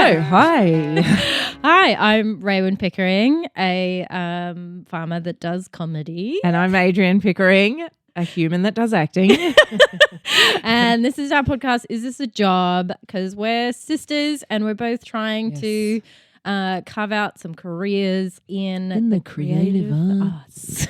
So, hi. Hi, I'm Raywyn Pickering, a farmer that does comedy. And I'm Adrian Pickering, a human that does acting. And this is our podcast, Is This a Job? Because we're sisters and we're both trying to carve out some careers in the creative arts.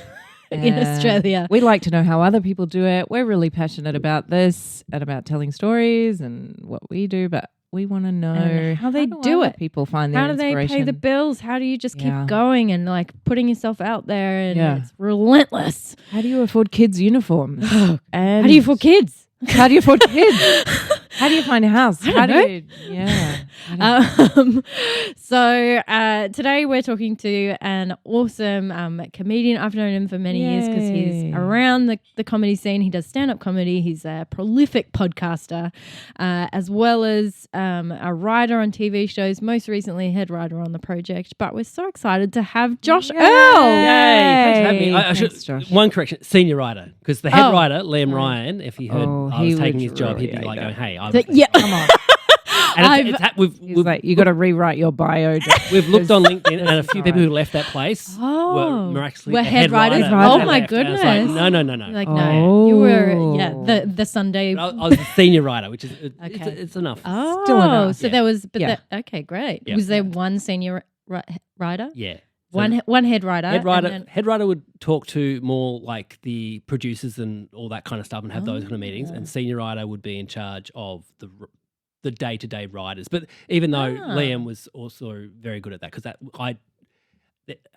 In Australia. We like to know how other people do it. We're really passionate about this and about telling stories and what we do, but we want to know how they do it. People find their How do they inspiration. pay the bills? How do you just keep going and like putting yourself out there and it's relentless? How do you afford kids' uniforms? And how do you afford kids? How do you afford kids? How do you find a house? How do you? So today we're talking to an awesome comedian. I've known him for many years because he's around the comedy scene. He does stand-up comedy. He's a prolific podcaster, as well as a writer on TV shows. Most recently, head writer on The Project. But we're so excited to have Josh Earl. Yay! Thanks for having me. Thanks, Josh. One correction: senior writer, because the head writer, Liam Ryan, if he heard I was taking his job, he'd be like, going, "Hey, come on." And we've like, you got to rewrite your bio. We've looked on LinkedIn, and a few people who left that place were miraculously head writers. Oh my goodness! Like, no. You're like, no, you were the Sunday. I was the senior writer, which is it's enough. Oh, still enough. So there was, okay, great. Yeah. Was there one senior writer? Yeah. So one head writer. Head writer would talk to more like the producers and all that kind of stuff and have those kind of meetings. And senior writer would be in charge of the day-to-day writers. But even though Liam was also very good at that, because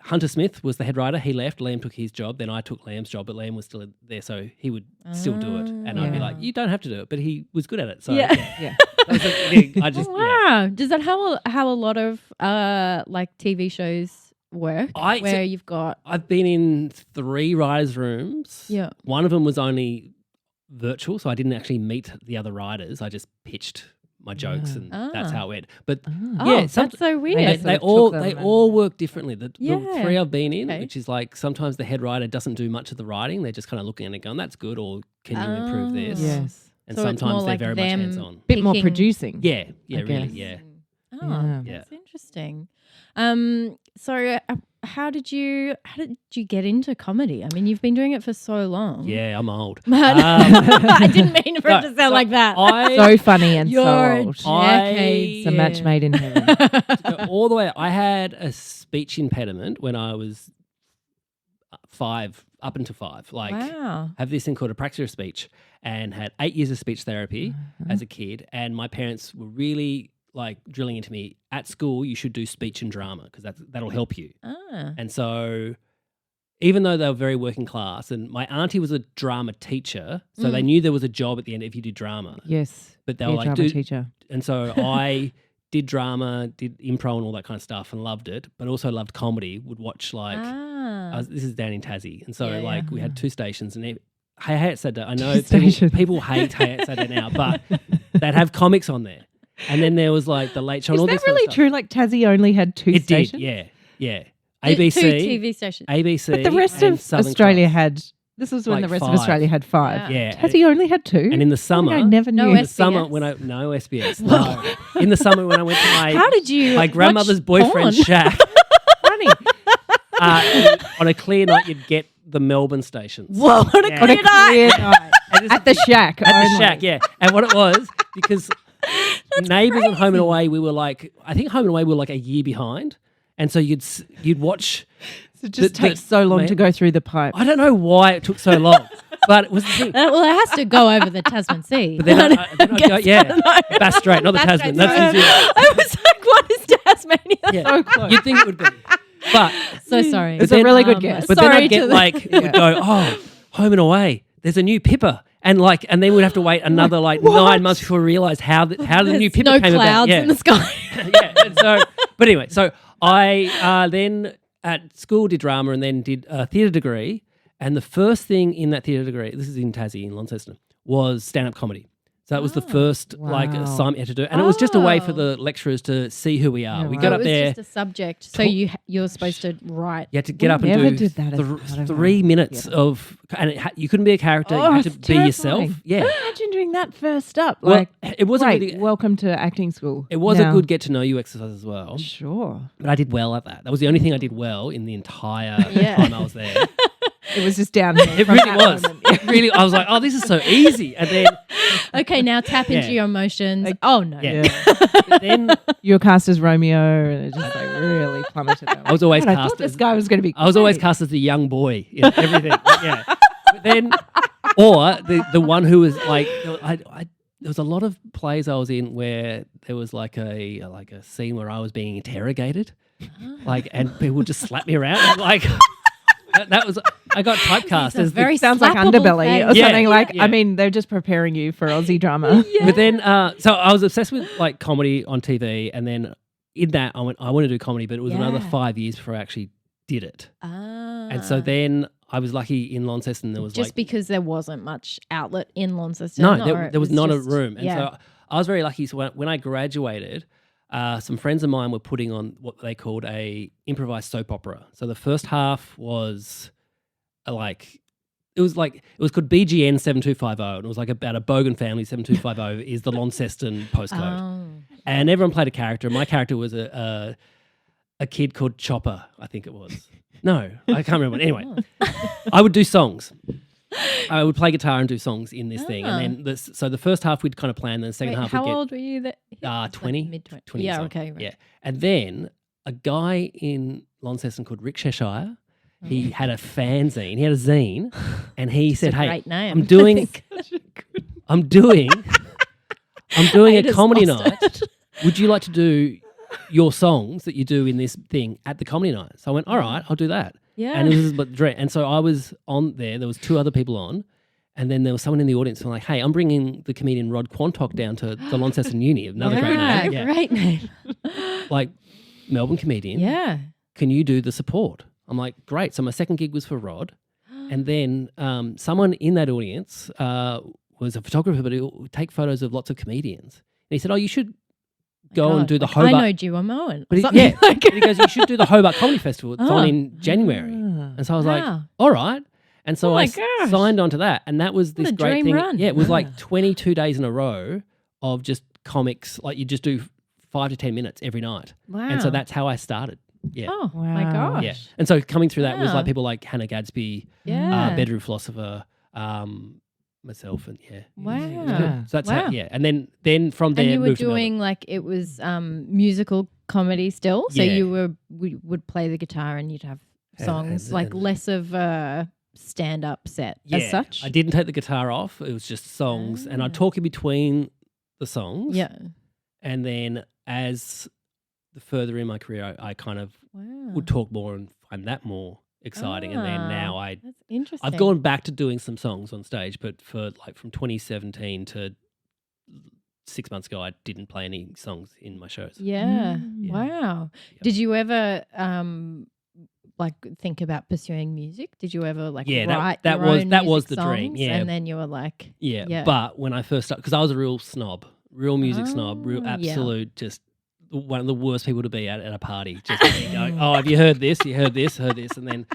Hunter Smith was the head writer. He left. Liam took his job. Then I took Liam's job, but Liam was still there, so he would still do it. And I'd be like, you don't have to do it, but he was good at it. So Yeah. That was a thing. Wow. Does that how a lot of like TV shows work? You've got... I've been in 3 writers' rooms. Yeah. One of them was only virtual, so I didn't actually meet the other writers. I just pitched my jokes and that's how it went. But that's so weird. They all work differently. The 3 I've been in, which is like sometimes the head writer doesn't do much of the writing. They're just kind of looking at it going, that's good, or can you improve this? Yes. And so sometimes they're like very much hands-on. Bit more producing. Yeah, really, yeah. Oh, that's interesting. So how did you get into comedy? I mean, you've been doing it for so long. Yeah, I'm old. I didn't mean for it to sound like that. So funny and You're so old. Decades. It's a match made in heaven. All the way. I had a speech impediment when I was 5, up until 5. Like, have this thing called apraxia of speech, and had 8 years of speech therapy as a kid. And my parents were really like drilling into me, at school you should do speech and drama because that'll help you. And so even though they were very working class, and my auntie was a drama teacher, so they knew there was a job at the end if you did drama. Yes. But they were like, drama teacher. And so I did drama, did improv and all that kind of stuff and loved it, but also loved comedy. Would watch like, this is down in Tassie. And so we had 2 stations, and Hey Hey It's Saturday. I know people hate Hey It's Saturday now, but they'd have comics on there. And then there was like the Late Show and all this. Is that really true? Like Tassie only had 2 stations? It did, yeah. ABC. 2 TV stations. ABC. But the rest of Australia had, this was when like the rest 5. of Australia had 5. Yeah. Tassie only had 2. And in the summer. I never knew. No in the SBS. summer when no SBS. No. In the summer when I went to my grandmother's boyfriend's shack. Funny. On a clear night, you'd get the Melbourne stations. Whoa, what a clear night. At the shack. At the shack, yeah. And what it was, because Neighbours and Home and Away, I think Home and Away were like a year behind. And so you'd watch. So it just takes so long to go through the pipe. I don't know why it took so long, but it was the thing. Well, it has to go over the Tasman Sea. But then Bass Strait, not the Tasman. That's New Zealand. I was like, what is Tasmania? Yeah. So close. You'd think it would be. But So sorry. It's a really good guess. But then I'd get it would go, Home and Away, there's a new Pippa. And then we'd have to wait another 9 months before we realised how the new Pippa came about. No clouds in the sky. And but anyway, so I then at school did drama and then did a theatre degree. And the first thing in that theatre degree, this is in Tassie, in Launceston, was stand-up comedy. So that was the first like Wow. assignment you had to do, and it was just a way for the lecturers to see who we are. Yeah, We right. got So up it was there. just a subject. So you're supposed to write. You had to get up and never do did that as part of 3 our minutes theatre. of, and you couldn't be a character. You had to it's be yourself. terrifying. Yeah. Imagine doing that first up. Well, Like, it wasn't great, really. welcome to acting school. It was Now- a good get to know you exercise as well, Sure. but I did well at that. That was the only thing I did well in the entire Yeah. time I was there. It was just downhill. It from really that was. moment. It really, I was like, oh, this is so easy. And then, Okay, now tap into Yeah. your emotions. Oh no. yeah. But then You were cast as Romeo, and it just like really plummeted. I was always God, I cast thought this as- guy was going to be. I was always great. cast as the young boy in everything. Yeah. But then, or the one who was like, there was a lot of plays I was in where there was like a scene where I was being interrogated, like, and people would just slap me around, and like that was I got typecast a as very Sounds like slappable Underbelly or face. Yeah, something. Like, yeah. I mean, they're just preparing you for Aussie drama. But then, so I was obsessed with like comedy on TV, and then in that I went, I want to do comedy, but it was another Yeah. 5 years before I actually did it. Ah. And so then I was lucky in Launceston there was just like because there wasn't much outlet in Launceston. no, or it there was not just- a room, and yeah. so I was very lucky. So when I graduated, some friends of mine were putting on what they called a improvised soap opera. So the first half was it was called BGN 7250, and it was like about a Bogan family. 7250 is the Launceston postcode, Oh. and everyone played a character. My character was a kid called Chopper, I think it was. No, I can't remember. Anyway, I would do songs. I would play guitar and do songs in this thing, and then so the first half we'd kind of plan, then the second Wait, half how we'd old were you? That 20, mid 20 Yeah, something. okay, right. Yeah. And then a guy in Launceston called Rick Cheshire, he had a fanzine, he had a zine, and he said, It's a "Hey, great name. I'm doing I'm doing a Haters comedy lost night. it. Would you like to do your songs that you do in this thing at the comedy night?" So I went, "All right, I'll do that." Yeah. And it was but dread. And so I was on there. There was 2 other people on, and then there was someone in the audience who was like, "Hey, I'm bringing the comedian Rod Quantock down to the Launceston Uni." Another great name. Yeah. Great name. Like Melbourne comedian. Yeah. Can you do the support? I'm like, great. So my second gig was for Rod, and then someone in that audience was a photographer, but he would take photos of lots of comedians. And he said, "Oh, you should go and do the I Hobart." know Jiwa Moen. But Something like and he goes, "You should do the Hobart Comedy Festival. It's on in January." Ah. And so I was Wow. like, "All right." And so Oh my I gosh. signed on to that, and that was this a great dream thing. run. Yeah, it was like 22 days in a row of just comics. Like you just do 5 to 10 minutes every night, Wow. and so that's how I started. Yeah. Oh my Wow. gosh. Yeah, and so coming through that was Wow. like people like Hannah Gadsby, Yeah. Bedroom Philosopher, myself, and yeah. Wow. Yeah. So that's Wow. how, yeah, and then from there And you were moved to Melbourne. doing like it was musical comedy still. So Yeah. you would play the guitar and you'd have songs and- like less of a stand up set as Yeah, such. I didn't take the guitar off. It was just songs, and I'd talk in between the songs. Yeah. And then as the further in my career, I kind of Wow. would talk more and find that more exciting. And then now That's interesting. I've gone back to doing some songs on stage, but for like from 2017 to 6 months ago, I didn't play any songs in my shows. Yeah. Mm. Wow. Yeah. Did you ever like think about pursuing music? Did you ever like Yeah, write that your was- own that was music the dream, songs? yeah. And then you were like, Yeah. Yeah. But when I first started, because I was a real snob, real music snob, real Ah, yeah. absolute, just one of the worst people to be at a party. Just going, "Oh, have you heard this? You heard this? Heard this?" And then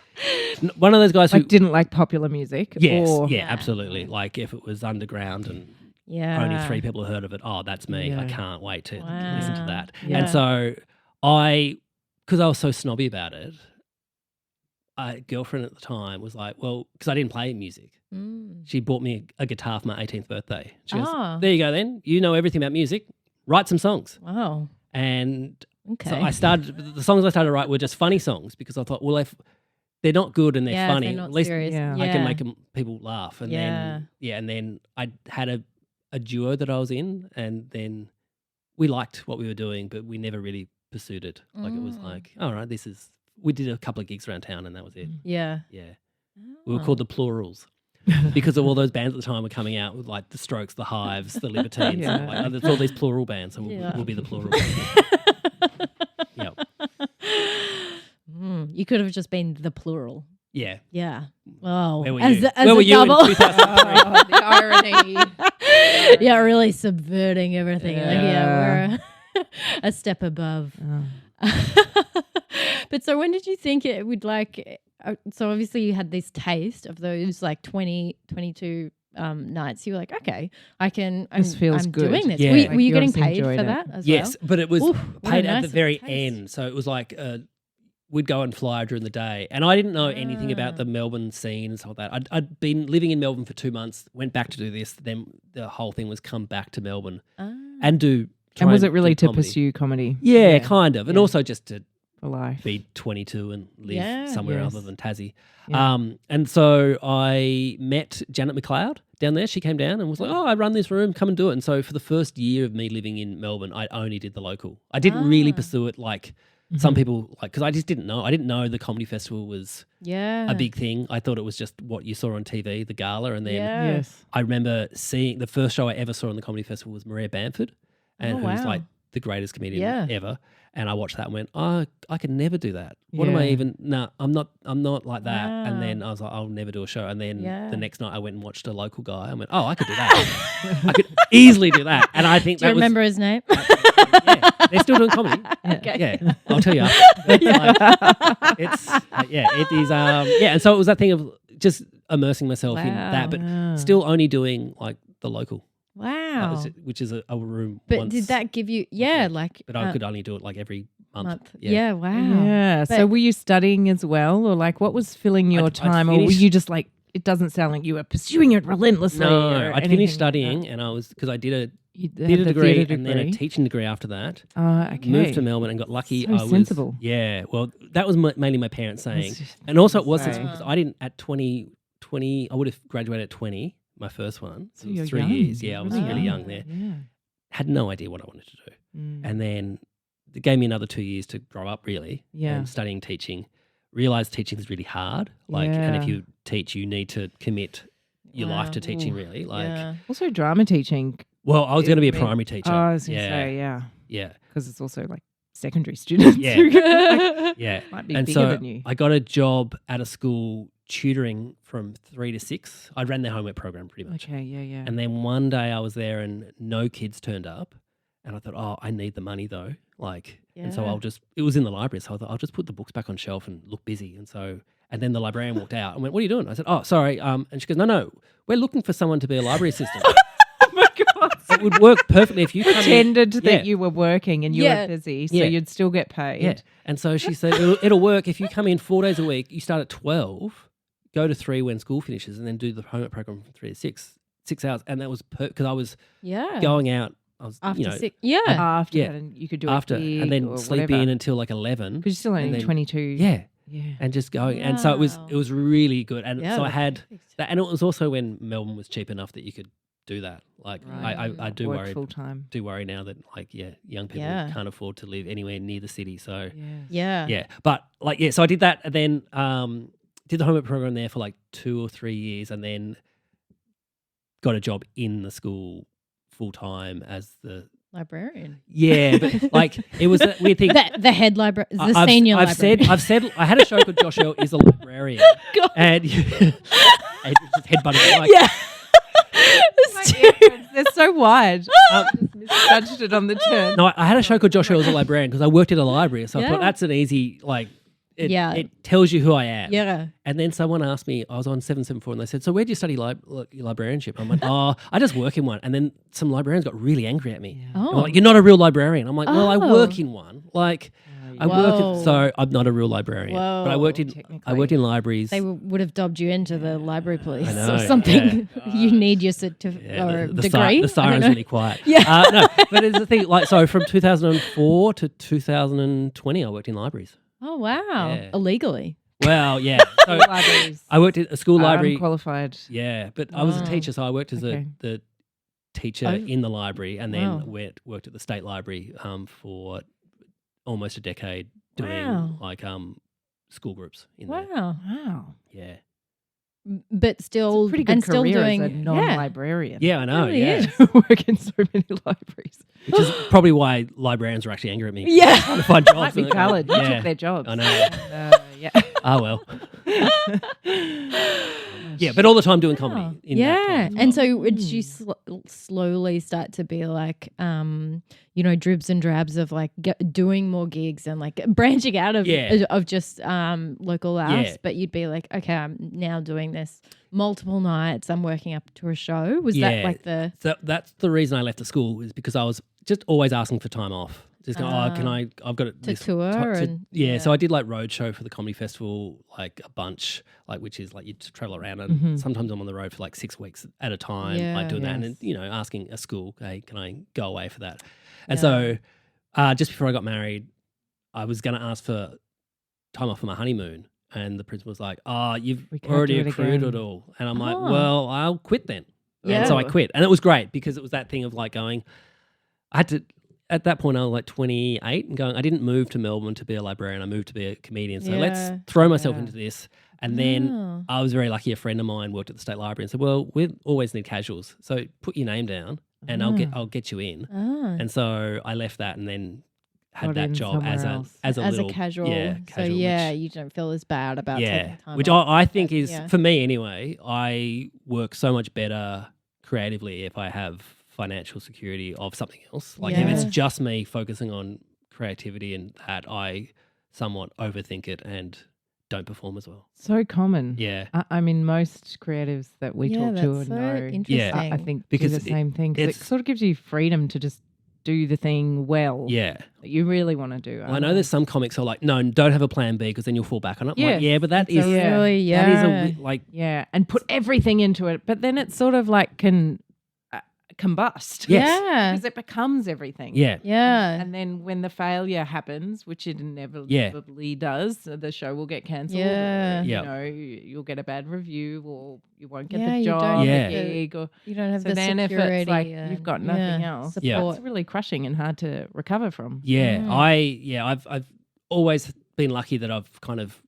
one of those guys who Like, didn't like popular music. yes, or, yeah, absolutely. Like if it was underground and yeah. only 3 people heard of it, oh, that's me. I Yeah. can't wait to listen to Wow. that. Yeah. And so because I was so snobby about it, a girlfriend at the time was like, well, because I didn't play music. Mm. She bought me a guitar for my 18th birthday. She goes, Ah. "There you go then. You know everything about music. Write some songs." Wow. And Okay. so I started, the songs I started to write were just funny songs because I thought, well, if they're not good and they're yeah, funny, they're not at least serious. Yeah. I can make people laugh. And Yeah. then I had a duo that I was in, and then we liked what we were doing, but we never really pursued it. Like it was Mm. like, all right, we did a couple of gigs around town and that was it. Yeah. Yeah. We were Oh. called the Plurals because of all those bands at the time were coming out with like the Strokes, the Hives, the Libertines. Yeah. Like, there's all these plural bands, so Yeah. we'll be the Plural. Yeah. You could have just been the plural. Yeah. Yeah. Oh, Where were as you? a, as Where a were you in double. 2003? Oh, the irony. Yeah, really subverting everything. Like, Yeah. we're a step above. Oh. But so when did you think it would like, so obviously you had this taste of those like 20, 22 nights. You were like, okay, This feels I'm good. doing this. Yeah. Were, Like, were you you getting obviously paid enjoyed for it. that as Yes, well? but it was Oof, what a paid at nice the very taste. end. So it was like we'd go and fly during the day. And I didn't know anything about the Melbourne scene and stuff like that. I'd been living in Melbourne for 2 months, went back to do this. Then the whole thing was come back to Melbourne and do. And was it do really to comedy. pursue comedy? Yeah, kind of. And Yeah. also just to For life. be 22 and live Yeah. somewhere Yes. other than Tassie. Yeah. And so I met Janet McLeod down there. She came down and was like, oh, I run this room, come and do it. And so for the first year of me living in Melbourne, I only did the local. I didn't really pursue it like some people, like, because I just didn't know. I didn't know the comedy festival was a big thing. I thought it was just what you saw on TV, the gala. And then Yes. I remember seeing the first show I ever saw on the comedy festival was Maria Bamford, and who's wow. like the greatest comedian ever. And I watched that and went, oh, I could never do that. What am Yeah. I even? No, I'm not like that. Wow. And then I was like, I'll never do a show. And then Yeah. the next night I went and watched a local guy. I went, oh, I could do that. I could easily do that. And I think Do you that remember his name? yeah, they're still doing comedy. Okay. Yeah, I'll tell you. It's it is. And so it was that thing of just immersing myself in that, but Wow. still only doing like the local, Wow. which is a room. But once, did that give you, like But I could only do it like every month. Yeah, wow. Yeah. So But- were you studying as well, or like what was filling your I'd time, or were finished- you just like? It doesn't sound like you were pursuing it relentlessly. No, or I'd anything finished like studying, and I was because I did You a had the degree theatre and then a degree. teaching degree after that. Okay. Moved to Melbourne and got lucky. So I was sensible. Yeah, well, that was mainly my parents saying, That's just and also it was insane. because I didn't at 20. I would have graduated at 20, my first one. So It was you're 3 young. years. Yeah, I was Really really young there. Yeah. Had no idea what I wanted to do. And then it gave me another 2 years to grow up, really. Yeah. And studying teaching. Realised teaching is really hard. And if Yeah. you teach, you need to commit your life to teaching, really. Yeah. Also, drama teaching. Well, I was going to be a I mean- primary teacher. Oh, I was going to say, yeah, Yeah. because it's also like secondary students. Yeah. who like, Yeah. might be And bigger so than you. I got a job at a school tutoring from 3 to 6. I ran their homework program pretty much. Okay, yeah. And then one day I was there and no kids turned up. And I thought, oh, I need the money though. And so Yeah. it was in the library. So I thought, I'll just put the books back on shelf and look busy. And then the librarian walked out and went, what are you doing? I said, oh, sorry. And she goes, no, we're looking for someone to be a library assistant. Oh my God. It would work perfectly if you come in. Pretended Yeah. that you were working and you Yeah. were busy, so Yeah. you'd still get paid. Yeah. And so she said, it'll work if you come in 4 days a week, you start at 12, go to 3 when school finishes, and then do the homework program from 3 to 6 hours. And that was because I was Yeah. going out. I was, After you know, 6. Yeah. After Yeah. that, and you could do after it gig and then or sleep whatever. in until like 11. Because you're still only and then- 22. Yeah. Yeah. And just going. And so Wow. it was really good. And Yeah, so I that's had perfect. that. And it was also when Melbourne was cheap enough that you could do that. Like I do Work worry. full time. Do worry now that young people Yeah. can't afford to live anywhere near the city. So Yeah. yeah, but so I did that and then did the homework program there for like 2 or 3 years and then got a job in the school full time as the Librarian. but like it was a weird thing. The head librarian, the I've- senior I've librarian. said I had a show called Josh Earl is a librarian, God. and just headbutting like Yeah. They're so wide. um, Just misjudged it on the turn. no, I had a show called Josh Earl as a librarian because I worked at a library, so I Yeah. thought that's an easy Yeah. It tells you who I am. Yeah. And then someone asked me, I was on 774, and they said, so where do you study librarianship? I'm like, oh, I just work in one. And then some librarians got really angry at me. Yeah. They were Oh. like, you're not a real librarian. I'm like, well, I Oh. work in one. Like, I work Whoa. in, so I'm not a real librarian. But I worked Technically. in libraries. They would have dobbed you into the library police I know, or something. You need your certificate Yeah, or the degree. the I siren's don't know. really quiet. Yeah. No, but it's the thing, so from 2004 to 2020, I worked in libraries. Oh, wow. Yeah. Illegally. Well, yeah. So Libraries. I worked at a school library. Unqualified. Yeah, but I was a Wow. teacher, so I worked as Okay. the teacher Oh. in the library, and then Wow. worked at the state library for almost a decade doing Wow. school groups in there. Wow. Wow. Yeah, But still, It's a pretty good and still career doing as a non-librarian. yeah, I know. Really Yeah, is. Work in so many libraries. which is probably why librarians are actually angry at me. Yeah. trying to find jobs. Might be and they're valid. You yeah, took their jobs. I know. Yeah. Oh, well. Yeah, but all the time doing comedy. In that time as well. And so would you slowly start to be like, dribs and drabs of like doing more gigs and like branching out of just local laughs, but you'd be like, okay, I'm now doing this multiple nights. I'm working up to a show. Was that like the? So that's the reason I left the school, is because I was just always asking for time off. Just going, I've got to tour So I did like roadshow for the comedy festival, like a bunch, like which is like you travel around, and sometimes I'm on the road for like 6 weeks at a time, like doing that, and asking a school, hey, can I go away for that? And so just before I got married, I was going to ask for time off for my honeymoon, and the principal was like, "Oh, you've already accrued it all," and I'm like, "Well, I'll quit then." And so I quit, and it was great because it was that thing of like going, I had to. At that point, I was like 28 and going, I didn't move to Melbourne to be a librarian. I moved to be a comedian. So let's throw myself into this. And then I was very lucky. A friend of mine worked at the State Library and said, well, we always need casuals. So put your name down and I'll get you in. And so I left that and then had that job as a casual. Yeah, casual. So you don't feel as bad about taking time which off. I think is, for me anyway, I work so much better creatively if I have financial security of something else. Like if it's just me focusing on creativity and that, I somewhat overthink it and don't perform as well. So common. Yeah. I mean, most creatives that we talk to and so know, interesting. I think because do the same thing. Because it sort of gives you freedom to just do the thing well. Yeah. That you really want to do. Well, I know there's some comics who are like, no, don't have a plan B because then you'll fall back on it. Yes. Like, but that is really, that is like and put everything into it. But then it's sort of like can combust. Because it becomes everything. Yeah. And then when the failure happens, which it inevitably does, the show will get cancelled. You'll get a bad review, or you won't get the job, the gig, or you don't have so the then security. If it's like you've got nothing else, support. it's really crushing and hard to recover from. I've always been lucky that I've kind of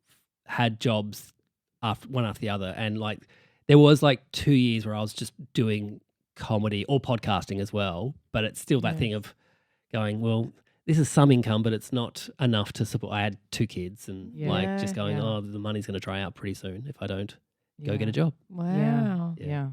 had jobs one after the other, and like there was like 2 years where I was just doing comedy or podcasting as well, but it's still that thing of going, well, this is some income, but it's not enough to support. I had 2 kids and like just going, oh, the money's going to dry out pretty soon if I don't go get a job. Wow. Yeah.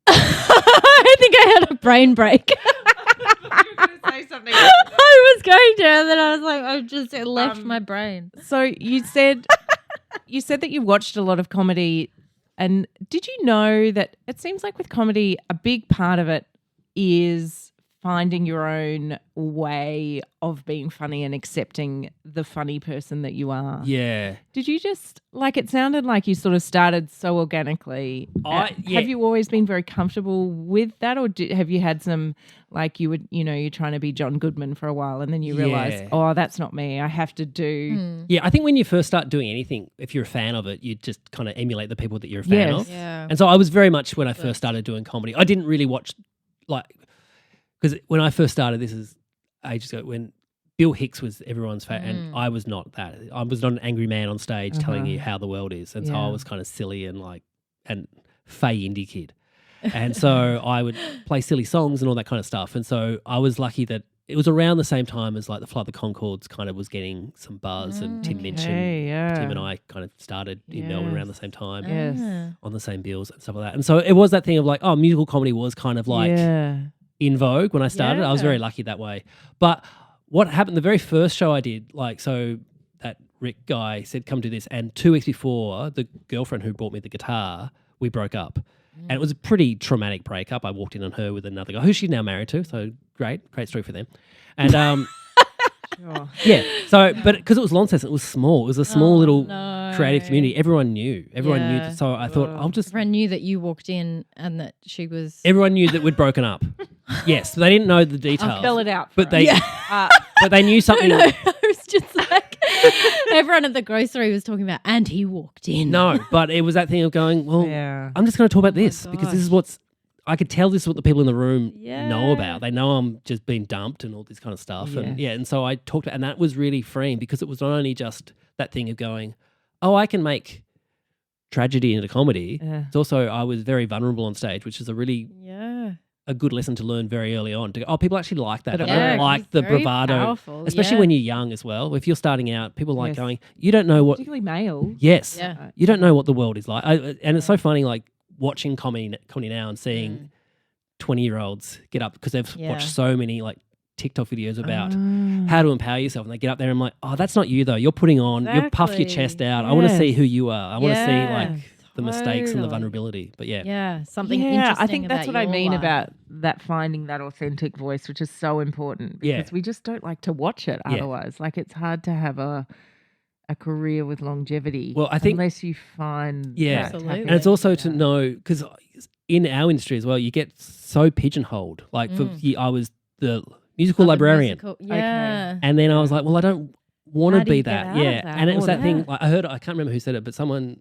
I think I had a brain break. You were going to say something. I was going to, and then I was like, I just left my brain. So you said that you watched a lot of comedy, and did you know that it seems like with comedy, a big part of it is finding your own way of being funny and accepting the funny person that you are? Yeah. Did you just, like, it sounded like you sort of started so organically. Have you always been very comfortable with that, or have you had some, like you would, you're trying to be John Goodman for a while and then you realise, oh, that's not me. I have to do. Yeah, I think when you first start doing anything, if you're a fan of it, you just kind of emulate the people that you're a fan of. Yeah. And so I was very much, when I first started doing comedy, I didn't really watch, like, because when I first started, this is ages ago, when Bill Hicks was everyone's favorite, and I was not that. I was not an angry man on stage telling you how the world is. And so I was kind of silly and like, and fey indie kid. And so I would play silly songs and all that kind of stuff. And so I was lucky that it was around the same time as like the Flight of the Conchords kind of was getting some buzz, and Tim Minchin, Tim and I kind of started in Melbourne around the same time, on the same bills and stuff like that. And so it was that thing of like, oh, musical comedy was kind of like in vogue when I started. I was very lucky that way. But what happened, the very first show I did, like, so that Rick guy said, come do this. And 2 weeks before, the girlfriend who bought me the guitar, we broke up. And it was a pretty traumatic breakup. I walked in on her with another guy who she's now married to. So great story for them. And so, but because it was Launceston, it was small. It was a small little creative community. Everyone knew. So I thought, Everyone knew that you walked in and that she was. Everyone knew that we'd broken up. Yes, they didn't know the details. I'll spell it out. But they, but they knew something. I was just like, everyone at the grocery was talking about, and he walked in. No, but it was that thing of going, well, I'm just going to talk about this because this is I could tell this is what the people in the room know about. They know I'm just being dumped and all this kind of stuff. And so I talked about, and that was really freeing because it was not only just that thing of going, oh, I can make tragedy into comedy. It's also, I was very vulnerable on stage, which is a a good lesson to learn very early on. To go, people actually like that. They Yeah, don't like he's the very bravado, powerful, especially yeah. when you're young as well. If you're starting out, people like Yes. going, you don't know what. Particularly male. Yes, Yeah. you don't know what the world is like, and it's so funny, like watching comedy now and seeing 20-year-olds get up because they've Yeah. watched so many like TikTok videos about how to empower yourself, and they get up there and I'm like, oh, that's not you though. You're putting on, you puff your chest Exactly. out. I want to see Yes. who you are. I want to see Yeah, like the mistakes and the totally. vulnerability. But Yeah, something Yeah, interesting I think that's about what I your mean life. about that finding that authentic voice, which is so important Yeah. because we just don't like to watch it Yeah. otherwise. Like it's hard to have a career with longevity. Well, I think- unless you find Yeah. that Absolutely. happy And it's also to ending. know, because in our industry as well, you get so pigeonholed. Like I was the musical Other librarian. musical- Yeah. And then I was like, well, I don't want How to do you be get that. out of Yeah. that? And it was Oh, that thing, yeah. like, I can't remember who said it, but someone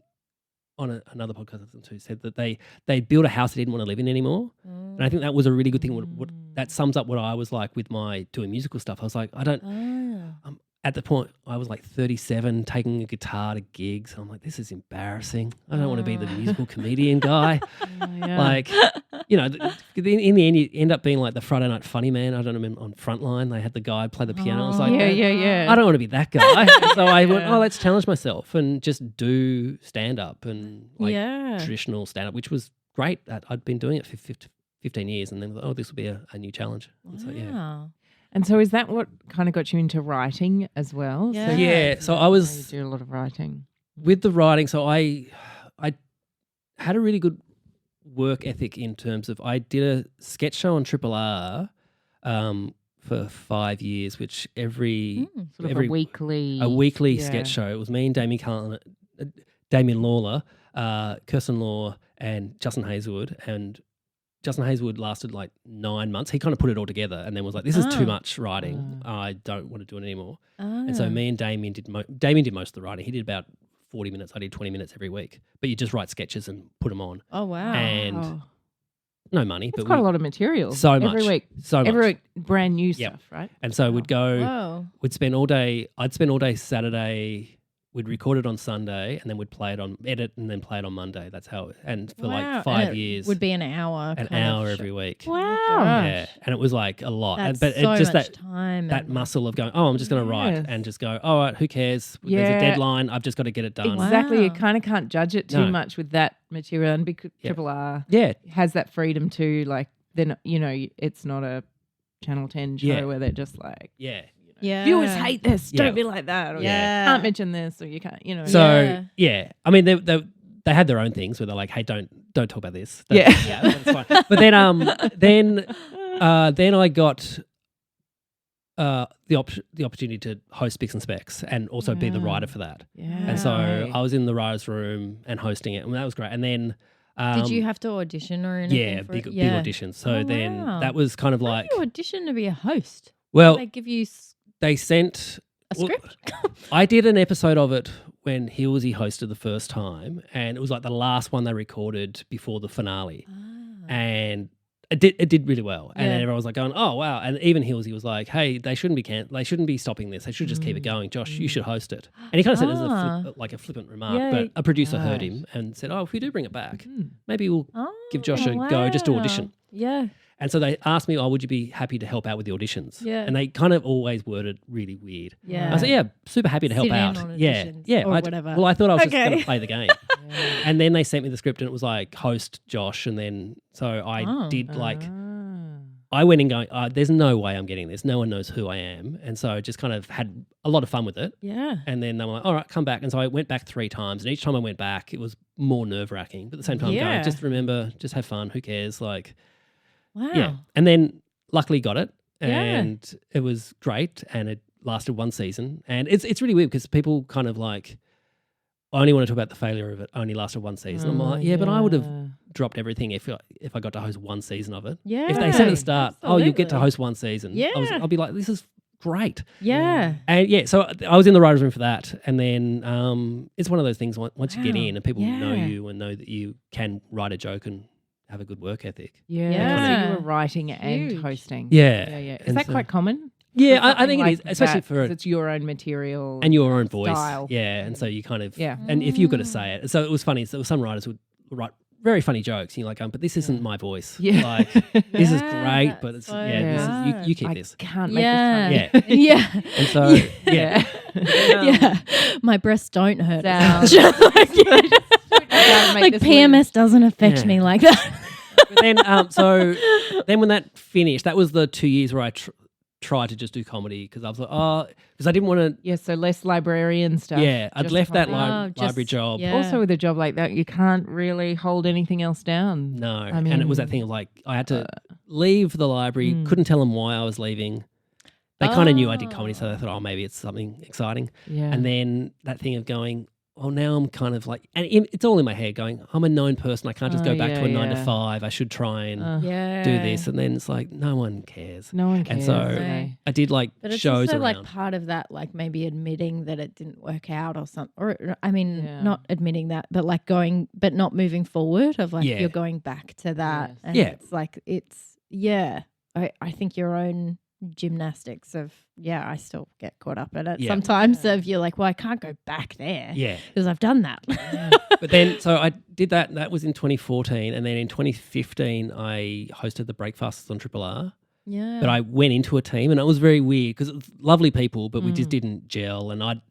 on another podcast I listened to said that they built a house they didn't want to live in anymore. And I think that was a really good thing. What that sums up what I was like with my doing musical stuff. I was like, at the point I was like 37 taking a guitar to gigs. I'm like, this is embarrassing. I don't want to be the musical comedian guy. Like, you know, in the end, you end up being like the Friday Night Funny Man. I don't remember on Frontline, they had the guy play the piano. I was like, yeah. I don't want to be that guy. So I went, let's challenge myself and just do stand up and like traditional stand up, which was great. I'd been doing it for 15 years and then, this will be a new challenge. And so, yeah. And so is that what kind of got you into writing as well? Yeah. Yeah. So I you was do a lot of writing. with the writing. So I had a really good work ethic in terms of I did a sketch show on Triple R for 5 years, which every A weekly sketch show. It was me and Damien Lawler, Kirsten Law, and Justin Hazelwood. And Justin Hazelwood lasted like 9 months. He kind of put it all together and then was like, this is too much writing. I don't want to do it anymore. And so me and Damien Damien did most of the writing. He did about 40 minutes. I did 20 minutes every week. But you just write sketches and put them on. Oh, wow. And no money. That's but quite a lot of material. So much. Every week. So much. Every week, brand new Yep. stuff, right? And so we'd go, Whoa. we'd spend all day, I'd spend all day Saturday, we'd record it on Sunday and then we'd play it on, edit and then play it on Monday. That's how, and for Wow. like 5 And it years. would be an hour. an kind of hour show. every week. Wow. Yeah. And it was like a lot. That's but so it just much that, time. that and- muscle of going, I'm just going to write Yes. and just go, all right, who cares? There's Yeah. a deadline. I've just got to get it done. Exactly. You Wow. kind of can't judge it too No. much with that material. And because Yeah. Triple R Yeah. has that freedom to, like, then, you know, it's not a Channel 10 show Yeah. where they're just like, Yeah. Yeah. viewers hate this. Yeah. Don't be like that. Or Yeah. you can't mention this or you can't, you know. So, yeah. I mean, they had their own things where they're like, hey, don't talk about this. Yeah. Yeah, that's fine. But then I got the opportunity to host Specs and Specs and also be the Wow. writer for that. Yeah. And so I was in the writer's room and hosting it, and that was great. And then Did you have to audition or anything? yeah, for big it? auditions. So Oh, then wow. that was kind of How do like, you audition to be a host? well, They give you they sent a well, script? I did an episode of it when Hillsy hosted the first time, and it was like the last one they recorded before the finale. And it did really well. And then Yeah. everyone was like going, oh, wow. And even Hillsy was like, hey, they shouldn't be stopping this. They should just keep it going. Josh, you should host it. And he kind of said it as like a flippant remark, Yeah, but a producer heard right. him and said, oh, if we do bring it back, maybe we'll give Josh a Oh, go just to wow. audition. Yeah. And so they asked me, oh, would you be happy to help out with the auditions? Yeah. And they kind of always worded really weird. Yeah. I was like, yeah, super happy to help Sit in out. on Yeah. auditions Yeah. or whatever. Well, I thought I was just Okay. going to play the game. And then they sent me the script and it was like, host Josh. And then so I did like, I went in going, there's no way I'm getting this. No one knows who I am. And so I just kind of had a lot of fun with it. Yeah. And then they were like, all right, come back. And so I went back 3 times. And each time I went back, it was more nerve-wracking. But at the same time, Yeah. going, just remember, just have fun. Who cares? Like, Wow. yeah. And then luckily got it. Yeah. And it was great. And it lasted 1 season. And it's really weird because people kind of like, I only want to talk about the failure of it. Only lasted 1 season. I'm like, yeah, but I would have dropped everything if I got to host 1 season of it. Yeah. If they said at the start, oh, you'll get to Absolutely. host 1 season. Yeah. I'll be like, this is great. Yeah. And yeah, so I was in the writer's room for that. And then it's one of those things, once you get Wow. in and people know Yeah. you and know that you can write a joke and have a good work ethic. Yeah. Yeah. So you were writing and Huge. hosting. Yeah. Yeah. Is And that so- quite common? Yeah, For I something think like it is, especially that, for 'cause it's your own material and your own voice. style. Yeah, and so you kind of Yeah. and if you've got to say it. So it was funny. So some writers would write very funny jokes. And you're like, but this isn't my voice. Yeah. Like, this is Yeah, great, but it's, so this is, you keep I this. can't make Yeah. this funny. Yeah. Yeah. And so, yeah. Yeah. My breasts don't hurt. Sounds- Like PMS doesn't affect Yeah. me like that. But then, so then when that finished, that was the 2 years where I tried to just do comedy because I was like, because I didn't want to. Yeah, so less librarian stuff. Yeah, I'd just left that comedy. library job. yeah. Also, with a job like that, you can't really hold anything else down. No, I and it was that mean, thing of like I had to leave the library. Mm. Couldn't tell them why I was leaving. They kind of knew I did comedy, so they thought, oh, maybe it's something exciting. Yeah. And then that thing of going, oh, now I'm kind of like, and it's all in my head going, I'm a known person. I can't just go back to a 9 to 5. I should try and Yeah. do this. And then it's like, no one cares. No one And cares. so do they? I did like But it's shows also around. like part of that, like maybe admitting that it didn't work out or something. Or I mean, Yeah. not admitting that, but like but not moving forward of like Yeah. you're going back to that. Yes. And Yeah. it's like, I think your own gymnastics of, I still get caught up in it Yeah. sometimes of you're like, well, I can't go back there Yeah. because I've done that. But then, so I did that. That was in 2014. And then in 2015, I hosted the Breakfasts on Triple R. Yeah. But I went into a team and it was very weird because it was lovely people, but we just didn't gel. And I'd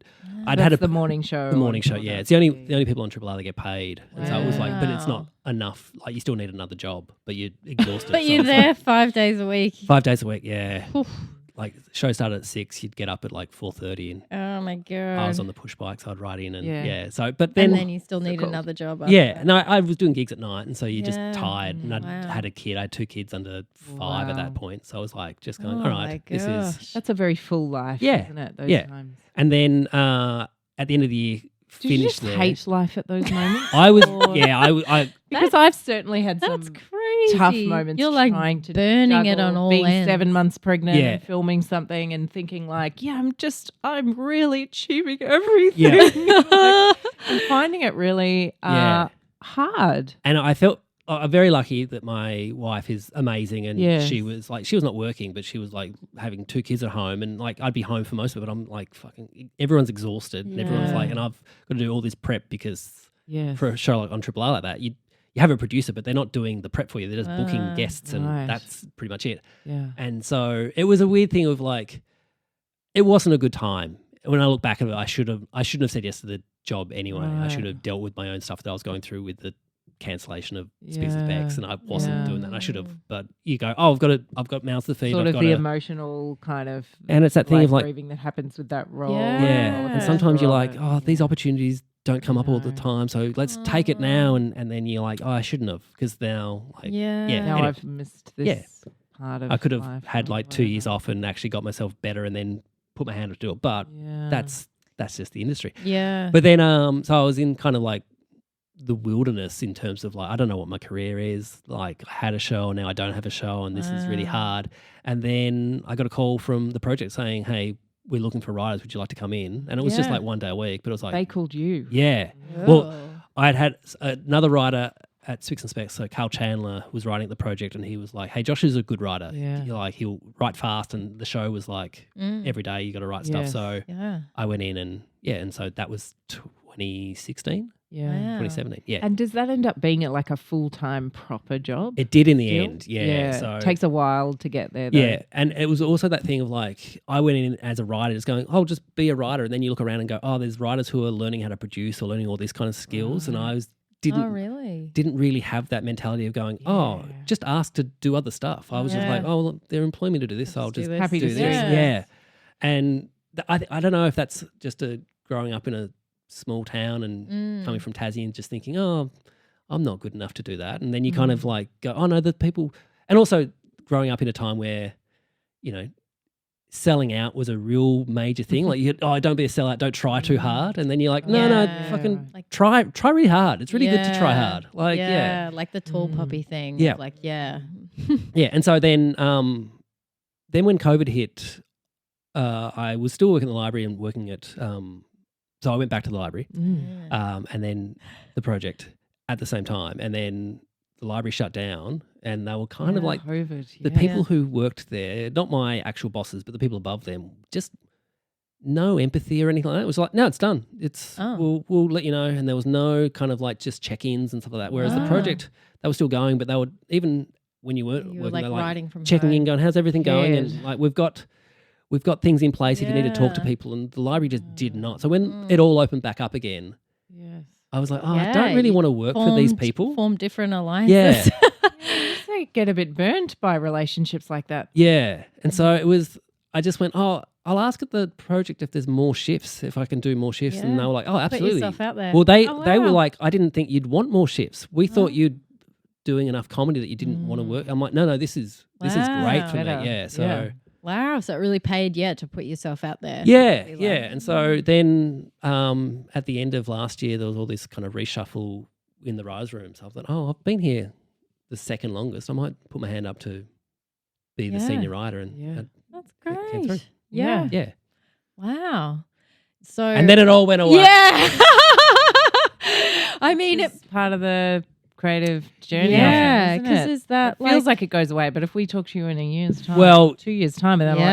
had That's the morning show. the morning show. on Yeah, that. it's the only people on Triple R that get paid. And so it was like, but it's Wow. not enough. Like you still need another job, but you're exhausted. But So you're it's like there 5 days a week. 5 days a week. Yeah, Oof. like show started at 6. You'd get up at like 4:30, and Oh my God. I was on the push bike, so I'd ride in and Yeah. So, but and then. then you still need cool. another job. After Yeah, that. no, I was doing gigs at night, and so you're Yeah. just tired. And I Wow. had a kid. I had 2 kids under 5 at Wow. that point, so I was like, just going, Oh all my right, this is. gosh. That's a very full life, Yeah. isn't it? Those Yeah. times. And then at the end of the year, Did you finished just there. hate life at those moments? I was, Or- yeah, I Because I've certainly had That's some crazy. tough moments. You're like trying to burning it juggle on all being ends. 7 months pregnant Yeah. and filming something and thinking like, I'm really achieving everything. Yeah. And finding it really Yeah. hard. and I felt I'm very lucky that my wife is amazing, and Yes. she was not working, but she was like having 2 kids at home, and like I'd be home for most of it. I'm like fucking everyone's exhausted, and everyone's Yeah. like, and I've got to do all this prep because Yes. for a show like on Triple R like that, you have a producer, but they're not doing the prep for you. They're just booking Ah, guests, and right. that's pretty much it. Yeah. And so it was a weird thing of like, it wasn't a good time. When I look back at it, I shouldn't have said yes to the job anyway. I should Right. have dealt with my own stuff that I was going through with the cancellation of Speaks of Yeah. Bex, and I wasn't Yeah. doing that. I should have. But you go, oh, I've got mouths to feed. Sort I've of got the to, emotional kind of and it's that thing of like, grieving that happens with that role. Yeah. yeah. And sometimes you're like, oh, these Yeah. opportunities don't come up all the No. time, so let's take it now. And then you're like, oh, I shouldn't have, because now, like, Yeah. Yeah, Now anyway. I've missed this Yeah. part of I could have life had or like 2 years whatever. off and actually got myself better, and then put my hand to do it. But Yeah. that's just the industry. Yeah. But then, so I was in kind of like the wilderness in terms of like, I don't know what my career is. Like I had a show and now I don't have a show, and this is really hard. And then I got a call from the project saying, hey, we're looking for writers. Would you like to come in? And it was just Yeah. like 1 day a week, but it was like, They called you. yeah. Well, I had another writer at Specs and Specs, so Carl Chandler was writing at the project, and he was like, hey, Josh is a good writer. Yeah. Like he'll write fast, and the show was like every day you got to write stuff. Yes. So Yeah. I went in and so that was 2016. Yeah. Wow. 2017. Yeah. And does that end up being like a full-time proper job? It did in the Still? end. Yeah. So it takes a while to get there. Though. yeah. And it was also that thing of like, I went in as a writer just going, oh, just be a writer. And then you look around and go, oh, there's writers who are learning how to produce or learning all these kind of skills. And I Oh, really? didn't really have that mentality of going, oh, Yeah. just ask to do other stuff. I was just Yeah. like, oh, well, they're employing me to do this, so I'll do just this. Happy do to this. see. Yeah. And I don't know if that's just growing up in a small town and coming from Tassie and just thinking, oh, I'm not good enough to do that. And then you kind of like go, oh, no, the people. And also growing up in a time where, you know, selling out was a real major thing. Like, don't be a sellout, don't try too hard. And then you're like, no, Yeah. fucking Like- try really hard. It's really good to try Yeah. hard. Like, yeah. Like the tall puppy thing. Yeah. Like, yeah. Yeah, and so then when COVID hit, I was still working in the library and working at. So I went back to the library, and then the project at the same time, and then the library shut down, and they were kind of like COVID, the yeah. people who worked there, not my actual bosses, but the people above them, just no empathy or anything like that. It was like, no, it's done. We'll let you know. And there was no kind of like just check-ins and stuff like that. Whereas the project, they were still going, but they would, even when you weren't You were working, like they were writing from checking home. in, going, how's everything going? Yes. And like we've got things in place if you need to talk to people. And the library just did not. So when it all opened back up again, Yes. I was like, I don't really want to work for these people. Form different alliances. Yeah. They get a bit burnt by relationships like that. Yeah. And so it was, I just went, I'll ask at the project if there's more shifts, if I can do more shifts. And they were like, oh, absolutely. Put yourself out there. Well, they wow. were like, I didn't think you'd want more shifts. We thought you'd doing enough comedy that you didn't want to work. I'm like, no, this is great for Better. me. Yeah. So Wow. So it really paid, to put yourself out there. yeah. And so then at the end of last year, there was all this kind of reshuffle in the rise room. So I thought, I've been here the second longest. I might put my hand up to be the senior writer. And That's it came through. great. Yeah. Yeah. Wow. So And then it all went away. Yeah. I mean, It's part of the creative journey. Yeah, because is that it feels like it goes away. But if we talk to you in a year's time, Well, 2 years' time, and they're like,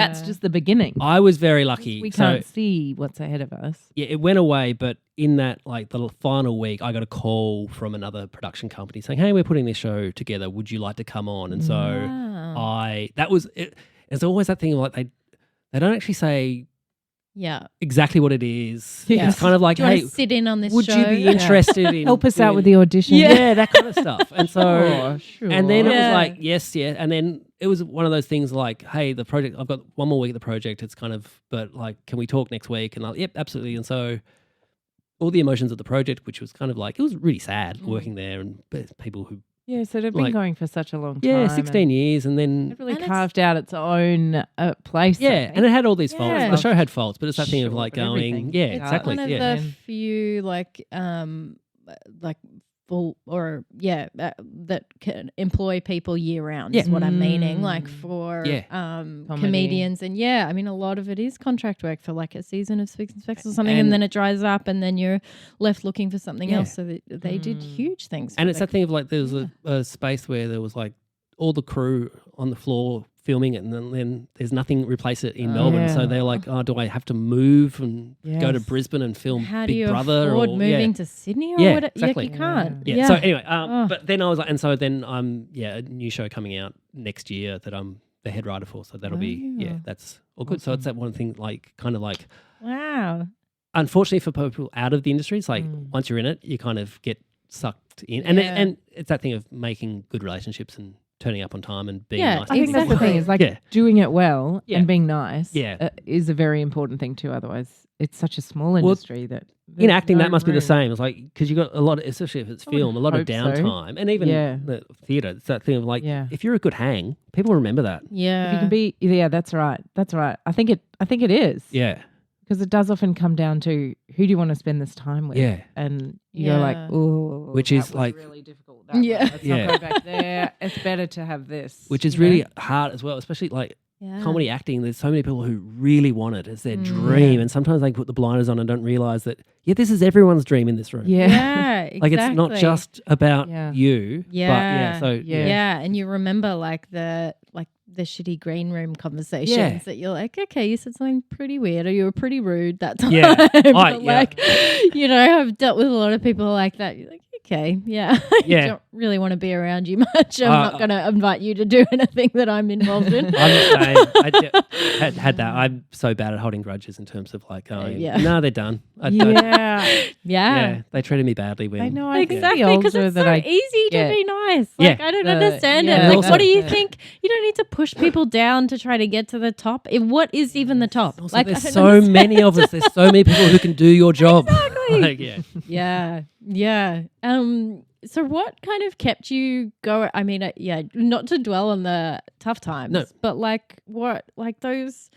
that's just the beginning. I was very lucky. We So, can't see what's ahead of us. yeah, it went away, but in that, like the final week, I got a call from another production company saying, "Hey, we're putting this show together. Would you like to come on?" And so that was it. It's always that thing of like they don't actually say exactly what it is. Yes. It's kind of like, Do you hey, want to sit in on this would show? you be interested in Help us out doing- with the audition. Yeah, that kind of stuff. And so, Sure. and then it Yeah. was like, yes. And then it was one of those things like, hey, the project, I've got one more week of the project. It's kind of, but like, can we talk next week? And like, yep, absolutely. And so all the emotions of the project, which was kind of like, it was really sad working there and people who, yeah, so they've been like- going for such a long time. yeah, 16 years. And then, It really And carved out its own place. I yeah, think. and it had all these faults. Yeah. The show had faults, but it's that thing of Sure, like but going, everything. yeah, It's exactly. One of Yeah. the few full or that can employ people year round is what I'm meaning. Like for comedians and I mean a lot of it is contract work for like a season of Speaks and Specs or something, and then it dries up and then you're left looking for something else. So they did huge things. And it's that thing of like there was a space where there was like all the crew on the floor filming it, and then there's nothing replace it in Melbourne. So they're like, oh, do I have to move and go to Brisbane and film how Big do you Brother? afford or moving to Sydney or Yeah, what? exactly. You can't. Yeah. So anyway, but then I was like, and so then a new show coming out next year that I'm the head writer for. So that'll be that's all good. So it's that one thing, like kind of like Wow. unfortunately for people out of the industry, it's like once you're in it, you kind of get sucked in, and it's that thing of making good relationships and turning up on time and being nice. I think that's the thing is like doing it well and being nice is a very important thing too. Otherwise, it's such a small industry that in acting no that must be the room. same. It's like because you got a lot, especially if it's film, a lot of hope so. downtime, and even the theatre. It's that thing of like if you're a good hang, people remember that. Yeah. If you can be, that's right. That's right. I think it is. Yeah. Because it does often come down to who do you want to spend this time with? Yeah. And you go like, oh, which is like really difficult. That one. Let's not go back there. It's better to have this. Which is really hard as well, especially like comedy acting. There's so many people who really want it as their dream, and sometimes they put the blinders on and don't realize that this is everyone's dream in this room. Yeah, exactly. Like it's not just about you. Yeah. But and you remember like the shitty green room conversations that you're like, okay, you said something pretty weird or you were pretty rude that time. Like, I've dealt with a lot of people like that. You're like, okay, I don't really want to be around you much. I'm not going to invite you to do anything that I'm involved in. I'm the same. I had that. I'm so bad at holding grudges in terms of like, no, they're done. They treated me badly when. I know. Exactly, because it's so easy to be nice. Like, I don't understand it. Yeah. Like, what do you think? You don't need to push people down to try to get to the top. What is even the top? Also, like, there's so many of us. There's so many people who can do your job. Exactly. Yeah. So what kind of kept you going? I mean, not to dwell on the tough times, but like what, like those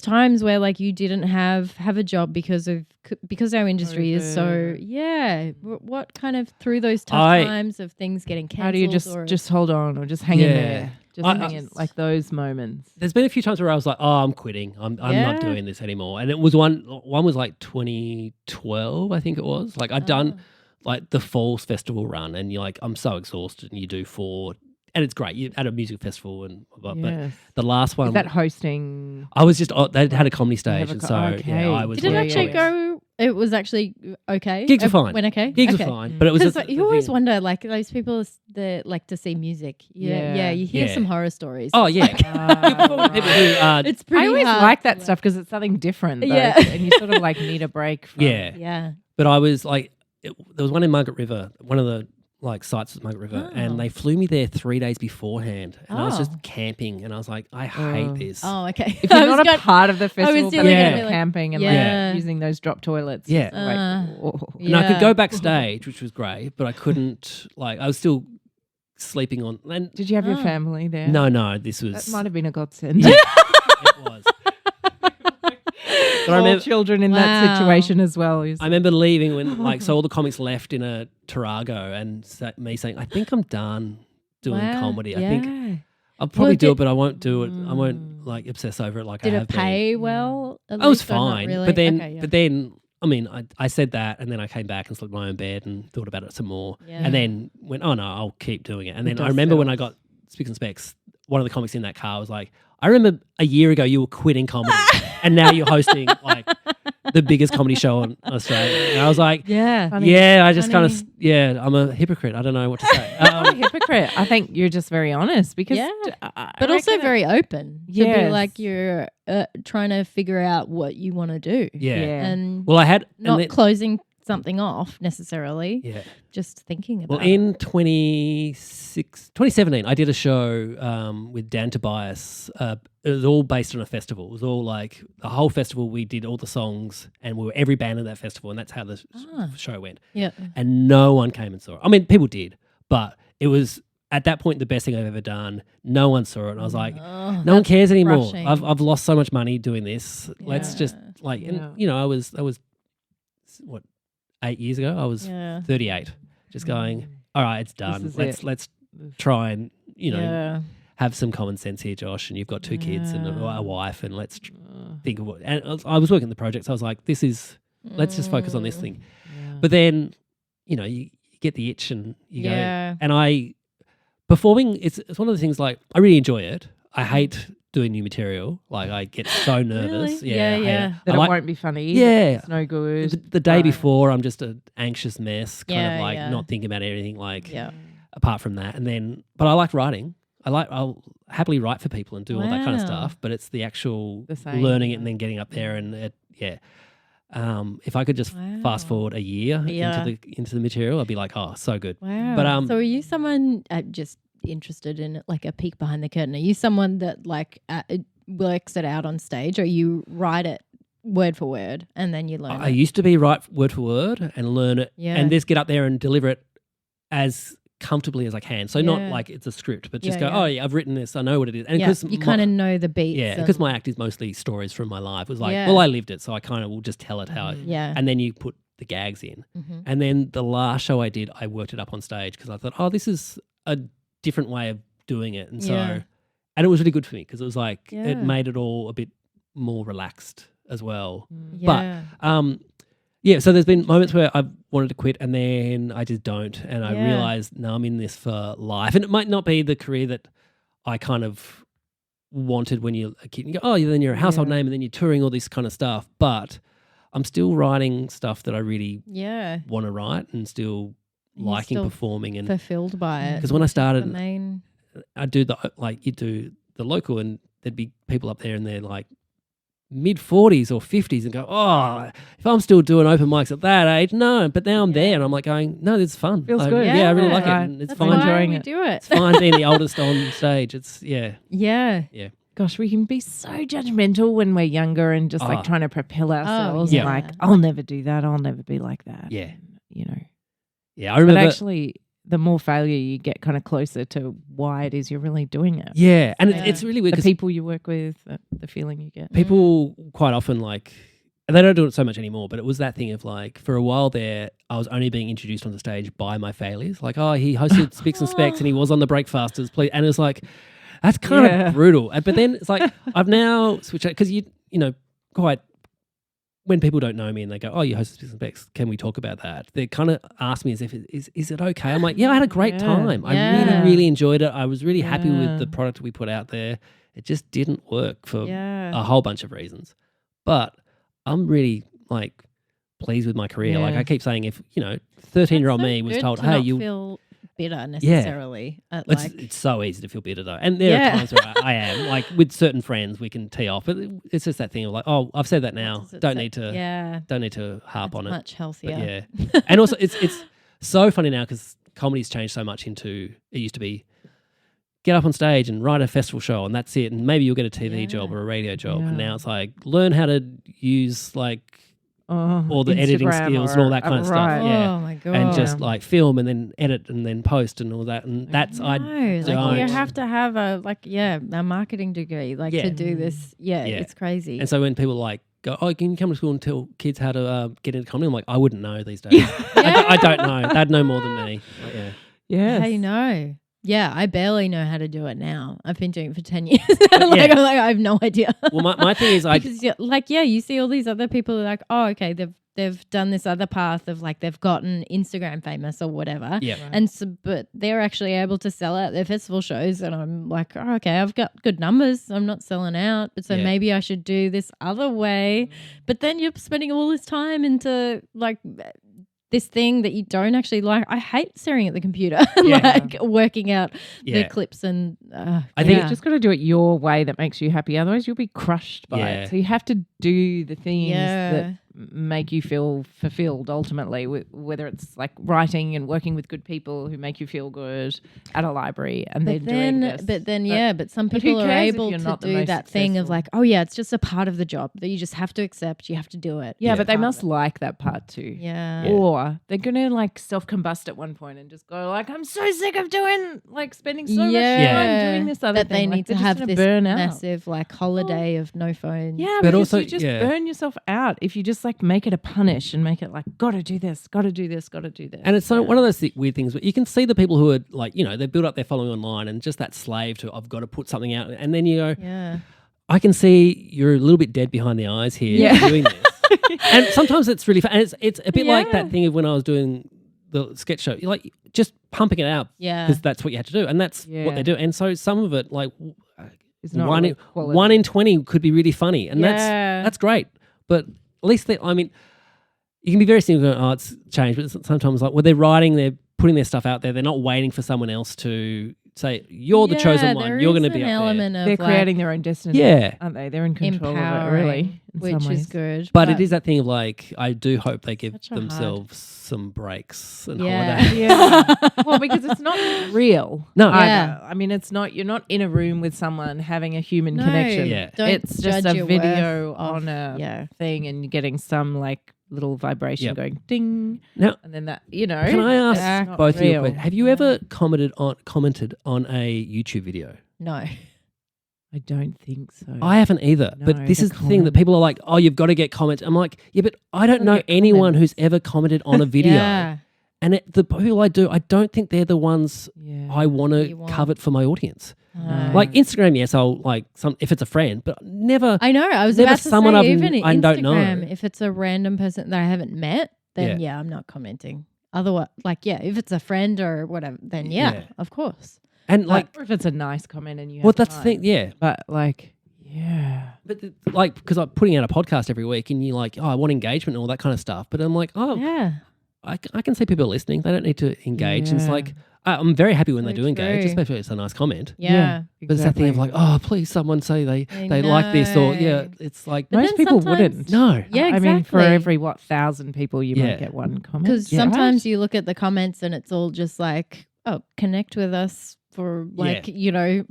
times where like you didn't have a job because our industry is so what kind of through those tough times of things getting cancelled? How do you just hold on or just hang in there? Just hang in, like those moments. There's been a few times where I was like, oh, I'm quitting. I'm not doing this anymore. And it was one was like 2012, I think it was. Like I'd done like the Falls Festival run, and you're like, I'm so exhausted, and you do 4 and it's great. You at a music festival and blah, blah, Yes. but the last one Is that hosting? I was just they had a comedy stage, have a and co- so okay. yeah, I was. Did it Yeah, actually yeah. go? It was actually okay. Gigs were It fine. Went okay. Gigs okay. were fine, but it was Because you always wonder, like those people that like to see music. Yeah. Yeah, you hear Yeah. some horror stories. Oh yeah, Ah, people right. who are It's pretty I always hard like to, that stuff because it's something different. Though, Yeah. and you sort of like need a break. From, yeah. Yeah. But I was like, there was one in Margaret River, one of the like sites at Margaret River, Oh. and they flew me there 3 days beforehand, and I was Oh. just camping, and I was like, I hate Oh. this. Oh, okay. If you're I was not a going- part of the festival, still but gonna you're be like- camping and Yeah. like using those drop toilets. Yeah. it's like, whoa. And I could Yeah. go backstage, which was great, but I couldn't. Like, I was still sleeping on. And Did you have your Oh. family there? no, this was. That might have been a godsend. Yeah, it was. But I All remember, children in that Wow. situation as well. I remember leaving when, like, so all the comics left in a Tarago, and me saying, "I think I'm done doing Wow. comedy. I Yeah. think I'll probably do did- it, but I won't do it. I won't like obsess over it like Did I it have pay been." well? At I was least, or not fine, really? but then, Okay, yeah. but then, I mean, I said that, and then I came back and slept in my own bed and thought about it some more, Yeah. and then went, "Oh no, I'll keep doing it." And It then I does remember when sell. I got Spicks and Specs, one of the comics in that car was like, "I remember a year ago you were quitting comedy, and now you're hosting like the biggest comedy show in Australia." And I was like, yeah. Funny. "Yeah, I just kind of, Funny. yeah, I'm a hypocrite. I don't know what to say." Not a hypocrite. I think you're just very honest because, Yeah. I But also reckon very open to be Yes. like you're trying to figure out what you want to do. yeah. And Well, I had not and then, closing something off necessarily, yeah. just thinking Well, about it. in 2017, I did a show with Dan Tobias. It was all based on a festival. It was all like the whole festival. We did all the songs, and we were every band in that festival, and that's how the show went. Yeah. And no one came and saw it. I mean, people did, but it was at that point the best thing I've ever done. No one saw it, and I was like, Oh, no one cares anymore. crushing. I've lost so much money doing this. Let's Yeah. just like, Yeah. and you know, I was what 8 years ago. I was yeah. 38, just going, all right, it's done. is Let's try and, you know, Yeah. have some common sense here, Josh. And you've got 2 kids and Yeah. a wife, and let's think of what. And I was working the project, so I was like, let's just focus on this thing. Yeah. But then, you know, you get the itch and you Yeah. go. And performing, it's one of the things like I really enjoy it. I hate doing new material. Like I get so nervous. Really? Yeah, I Yeah, hate yeah. it. that I it like- won't be funny. Yeah. It's no good. the day Right. before, I'm just an anxious mess, kind Yeah, of like yeah. not thinking about anything. Like Yeah. apart from that. And then, but I like writing. I'll happily write for people and do all that kind of Wow. stuff. But it's the actual The same, learning it yeah. and then getting up there and yeah. If I could just Wow. fast forward a year Yeah. into the material, I'd be like, oh, so good. Wow. But, so are you someone just interested in like a peek behind the curtain? Are you someone that like works it out on stage, or you write it word for word and then you learn I it? used to be write word for word and learn it, Yeah. and just get up there and deliver it as comfortably as I can. So not Yeah. like it's a script, but just Yeah, go, yeah. oh yeah, I've written this, I know what it is. And Yeah, because you kind of know the beats. yeah, and- because my act is mostly stories from my life. It was like, Yeah. well, I lived it, so I kind of will just tell it how. yeah. And then you put the gags in, Mhm. and then the last show I did, I worked it up on stage because I thought, oh, this is a different way of doing it, and so, Yeah. and it was really good for me because it was like Yeah. it made it all a bit more relaxed as well. Yeah. Yeah, so there's been moments where I've wanted to quit and then I just don't. And I Yeah. realized, no, I'm in this for life. And it might not be the career that I kind of wanted when you're a kid. And you go, oh, then you're a household Yeah. name and then you're touring all this kind of stuff. But I'm still writing stuff that I really Yeah. want to write and still You're liking still performing. And fulfilled by it. because when I The started, main. I do you do the local, and there'd be people up there and they're like mid 40s or 50s and go, oh, if I'm still doing open mics at that age, no. But now I'm there and I'm like going, no, it's fun. Feels I- good. Yeah, I really Yeah. like it. Right. And it's That's fine. why enjoying we it. do it. It's fine being the oldest on stage. It's Yeah. Gosh, we can be so judgmental when we're younger and just Oh. like trying to propel ourselves. yeah. Like, I'll never do that. I'll never be like that. Yeah. You know. Yeah, I But remember. actually, the more failure you get, kind of closer to why it is you're really doing it. Yeah, and Yeah. it's really weird The because people you work with, the feeling you get. people quite often like, and they don't do it so much anymore, but it was that thing of like, for a while there, I was only being introduced onto stage by my failures. Like, oh, he hosted Spicks and Specs and he was on the Breakfasters. And it was like, that's kind Yeah. of brutal. But then it's like, I've now switched because you know, quite when people don't know me and they go, "Oh, you host Business Bex, can we talk about that?" They kind of ask me as if is it okay? I'm like, yeah, I had a great time. I really, really enjoyed it. I was really happy with the product we put out there. It just didn't work for a whole bunch of reasons. But I'm really like pleased with my career. Yeah. Like I keep saying, if 13-year-old me was told, "Hey, you feel bitter necessarily," it's so easy to feel bitter though, and there are times where I am like with certain friends we can tee off, but it's just that thing of like, oh, I've said that now, don't need to harp on it. Much healthier. But yeah, and also it's so funny now because comedy's changed so much into it used to be get up on stage and write a festival show and that's it, and maybe you'll get a TV job or a radio job, and now it's like learn how to use like all the editing skills and all that kind of stuff. Yeah. Oh my god. And just like film and then edit and then post and all that. And that's like you have to have a marketing degree to do this. Yeah, it's crazy. And so when people like go, "Oh, can you come to school and tell kids how to get into comedy?" I'm like, I wouldn't know these days. I don't know. They'd know more than me. Yeah. I know. Yeah, I barely know how to do it now. I've been doing it for 10 years. I have no idea. Well, my thing is, because you see all these other people like, oh, okay, they've done this other path of like they've gotten Instagram famous or whatever. Yeah. And so, but they're actually able to sell out their festival shows, and I'm like, oh, okay, I've got good numbers. I'm not selling out, but so maybe I should do this other way. But then you're spending all this time into like this thing that you don't actually like. I hate staring at the computer and working out the clips and I think you just got to do it your way that makes you happy. Otherwise you'll be crushed by it. So you have to do the things that make you feel fulfilled ultimately, whether it's like writing and working with good people who make you feel good at a library and doing this. But some people are able to do that thing of like, oh yeah, it's just a part of the job that you just have to accept. You have to do it. Yeah, but they must like that part too. Yeah. Or they're going to like self-combust at one point and just go like, I'm so sick of spending so much time doing this other thing. That they need to have this massive like holiday of no phone. Yeah, but also you just burn yourself out if you just like make it a punish and make it like gotta do this. And it's one of those weird things where you can see the people who are like, they build up their following online and just that slave to I've got to put something out, and then you go, I can see you're a little bit dead behind the eyes here doing this. And sometimes it's really fun. And it's a bit like that thing of when I was doing the sketch show, you're like just pumping it out because that's what you had to do, and that's what they do. And so some of it like one in 20 could be really funny, and that's great. But at least you can be very cynical. Oh, it's changed, but sometimes like they're writing, they're putting their stuff out there. They're not waiting for someone else to say you're the chosen one. You're going to be up there. They're creating their own destiny. Aren't they? They're in control of it, really, which is good. But it is that thing of like, I do hope they give themselves some breaks and holidays. Well, because it's not real. No. I mean, it's not. You're not in a room with someone having a human connection. It's just a video on a thing, and you're getting some like little vibration going ding. Now, and then that Can I ask both of you? Have you ever commented on a YouTube video? No. I don't think so. I haven't either. No, but this is the thing that people are like, oh, you've got to get comments. I'm like, yeah, but I don't know anyone who's ever commented on a video. And the people I do, I don't think they're the ones I want to covet for my audience. No. Like Instagram, yes, I'll like if it's a friend, but never. I know. I was never about to someone say, even I don't know. if it's a random person that I haven't met, then I'm not commenting. Otherwise, if it's a friend or whatever, then of course. And or if it's a nice comment and you. Well, that's the thing. But But because I'm putting out a podcast every week, and you're like, oh, I want engagement and all that kind of stuff. But I'm like, I can see people listening. They don't need to engage. And it's like, I'm very happy when they do engage, especially if it's a nice comment. Yeah. But it's that thing of like, oh, please someone say they like this, or it's like most people wouldn't. No. Yeah, exactly. I mean, for every 1,000 people, you might get one comment. Because sometimes you look at the comments and it's all just like, oh, connect with us for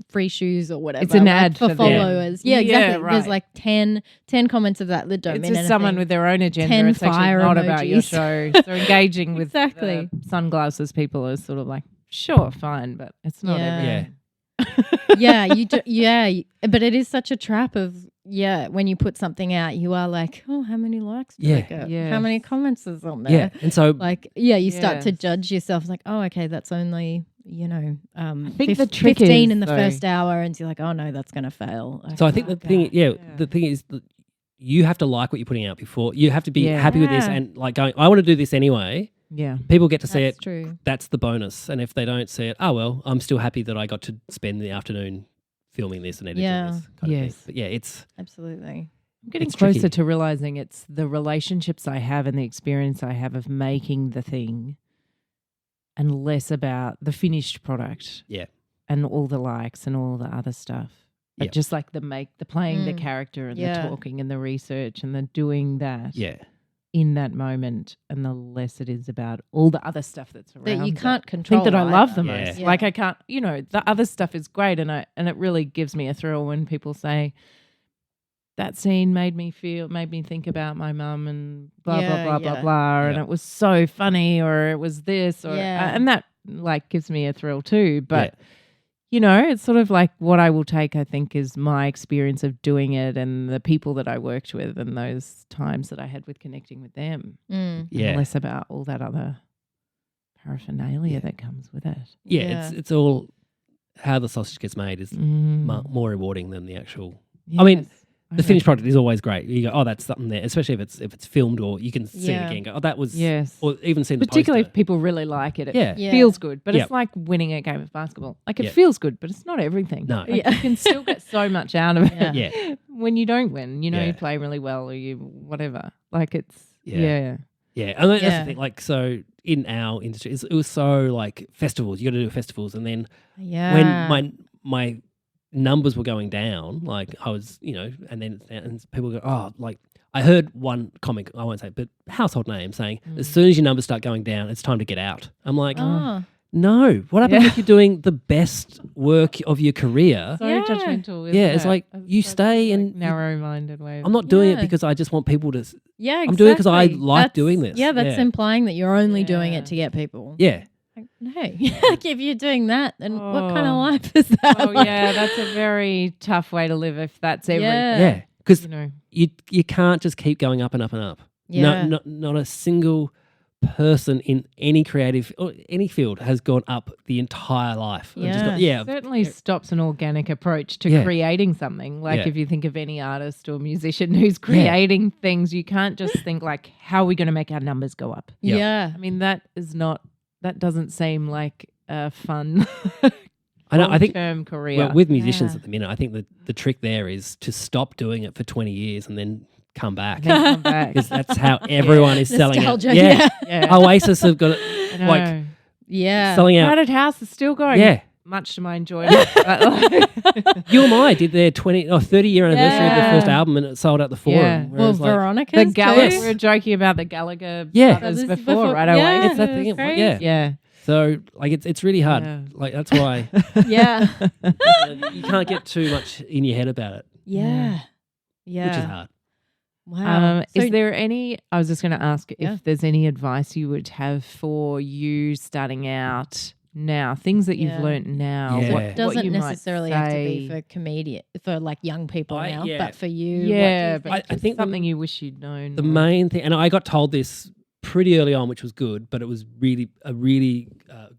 free shoes or whatever. It's an ad for followers. Yeah, exactly. Yeah, right. There's like 10 comments of that don't mean anything. It's someone with their own agenda. 10 it's fire not emojis. about your show. So engaging with exactly. the sunglasses people is sort of like, sure, fine, but it's not everything. But it is such a trap of when you put something out, you are like, oh, how many likes did I get? Yeah. How many comments is on there? And so you start to judge yourself like, oh, okay, that's only I think the trick 15 is, in the first hour, and you're like, oh no, that's going to fail. So I think the thing is that you have to like what you're putting out before. You have to be Yeah. happy with this and like going, I want to do this anyway. Yeah. People get to see That's it. true. That's the bonus. And if they don't see it, oh, well, I'm still happy that I got to spend the afternoon filming this and editing Yeah. this kind of Yes. thing. But yeah, it's Absolutely. I'm getting It's closer tricky. to realizing it's the relationships I have and the experience I have of making the thing and less about the finished product. Yeah. And all the likes and all the other stuff. But Yep. just like the playing the Mm. character and Yeah. the talking and the research and the doing that yeah. in that moment, and the less it is about all the other stuff that's around. That you it. can't I control. think that I love the Yeah. most. Yeah. Like I can't, the other stuff is great, and it really gives me a thrill when people say that scene made me think about my mum and blah Yeah, blah blah yeah. blah blah, and Yeah. it was so funny, or it was this, or Yeah. and that like gives me a thrill too. But Yeah. it's sort of like what I will take, I think, is my experience of doing it and the people that I worked with and those times that I had with connecting with them. Mm. Yeah. And less about all that other paraphernalia Yeah. that comes with it. Yeah. It's all how the sausage gets made is Mm. more rewarding than the actual. I mean, Yes, The finished reckon. product is always great. You go, oh, that's something there, especially if it's filmed or you can see it Yeah. again. Go, oh, that was, Yes. or even seen the Particularly poster. if people really like it. It Yeah. Yeah. feels good. But Yep. it's like winning a game of basketball. Like it Yep. feels good, but it's not everything. No. Like, Yeah. you can still get so much out of it. Yeah. Yeah. When you don't win, Yeah. you play really well or you whatever. Like it's Yeah. Yeah, and that's Yeah. the thing. Like, so in our industry, it was so like festivals. You got to do festivals, and then Yeah. when my numbers were going down, like I was, and people go, oh, like I heard one comic, I won't say, but household name saying, as soon as your numbers start going down, it's time to get out. I'm like, Oh. no. What happens Yeah. if you're doing the best work of your career? so Yeah. judgmental. Yeah, it's like you stay and you- narrow-minded way. I'm not doing it Yeah. because I just want people to. Yeah, exactly. I'm doing it 'cause I like That's- doing this. Yeah, that's Yeah. implying that you're only doing Yeah. it to get people. Yeah. Like, hey, like if you're doing that, then what kind of Oh. life is that? Oh yeah, that's a very tough way to live if that's everything. Yeah. Yeah. Because You know. you can't just keep going up and up and up. Yeah. Not a single person in any creative or any field has gone up the entire life. And just Yeah. got- yeah. Certainly stops an organic approach to Yeah. creating something. Like Yeah. if you think of any artist or musician who's creating things, you can't just think like, how are we going to make our numbers go up? Yeah. Yeah. I mean, that doesn't seem like a fun I know. I think long-term career. well, with musicians Yeah. at the minute, I think the trick there is to stop doing it for 20 years and then come back. Then come back. Because that's how everyone is selling it. Nostalgia. Yeah. Yeah. Oasis have got it I know. like Yeah. selling out. Crowded House is still going. Yeah. Much to my enjoyment. But like- You and I did their 30-year anniversary of their Yeah. first album and it sold out the Forum. Yeah. Well, Whereas, like, Veronica's the Gallagher, too. we were joking about the Gallagher Yeah. brothers Brothers before, right? yeah. Away. it's that thing. That's great. Yeah. Yeah. So like it's really hard. Yeah. Like that's why Yeah. you can't get too much in your head about it, Yeah. Yeah. which is hard. Wow. So- Is there any, I was just going to ask Yeah. if there's any advice you would have for you starting out now, things that you've Yeah. learnt now. Yeah. So what it doesn't you might necessarily have to be say. for like young people I- now, yeah. but for you, Yeah, what do but you I I think something you wish you'd known. The or- main thing, and I got told this pretty early on, which was good, but it was really a really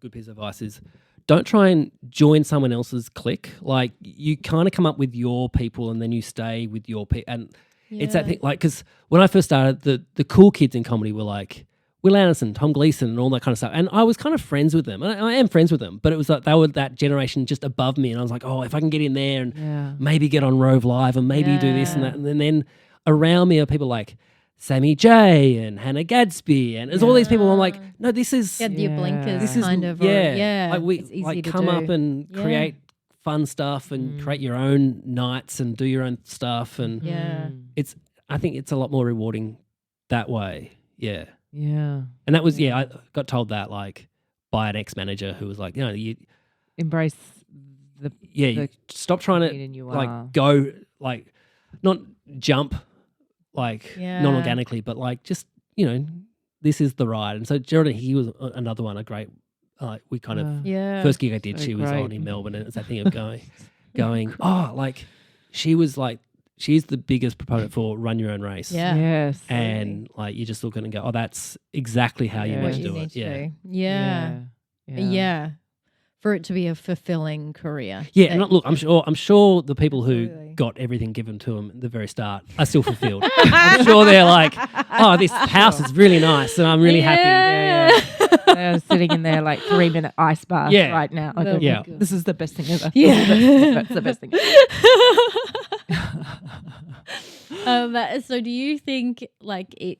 good piece of advice is don't try and join someone else's clique. Like you kind of come up with your people and then you stay with your people. And it's that Yeah. thing, like, because when I first started, the cool kids in comedy were like Will Anderson, Tom Gleason, and all that kind of stuff. And I was kind of friends with them. And I am friends with them, but it was like they were that generation just above me. And I was like, oh, if I can get in there and Yeah. maybe get on Rove Live and maybe do this and Yeah. that. And then around me are people like Sammy J and Hannah Gadsby. And there's all these people. I'm like, no, this is, Get your Yeah. blinkers this is, kind of, yeah. Like it's easy like to come do. up and Yeah. create fun stuff and create your own nights and do your own stuff. And Yeah. I think it's a lot more rewarding that way. Yeah. Yeah. And that was, I got told that like by an ex-manager who was like, you Embrace the you stop trying to comedian you like are. go like not jump like Yeah. non-organically, but like just this is the ride. And so Geraldine, he was another one, a great we kind of Yeah. first gig I did, So she was great. on in Melbourne, and it's that thing of going oh, like she was like she's the biggest proponent for run your own race. Yeah. Yes. And like you just look at it and go, oh, that's exactly how you Yeah. want What to you do need it. to Yeah. do. Yeah. Yeah. Yeah. for it to be a fulfilling career. Yeah, and look, I'm sure the people who Absolutely. got everything given to them at the very start are still fulfilled. I'm sure they're like, oh, this house is really nice and I'm really happy. Yeah. They're sitting in their like 3-minute ice bath Yeah. right now. Like, That'll oh, be good. this is the best thing ever. Yeah. That's the best thing ever. So do you think like it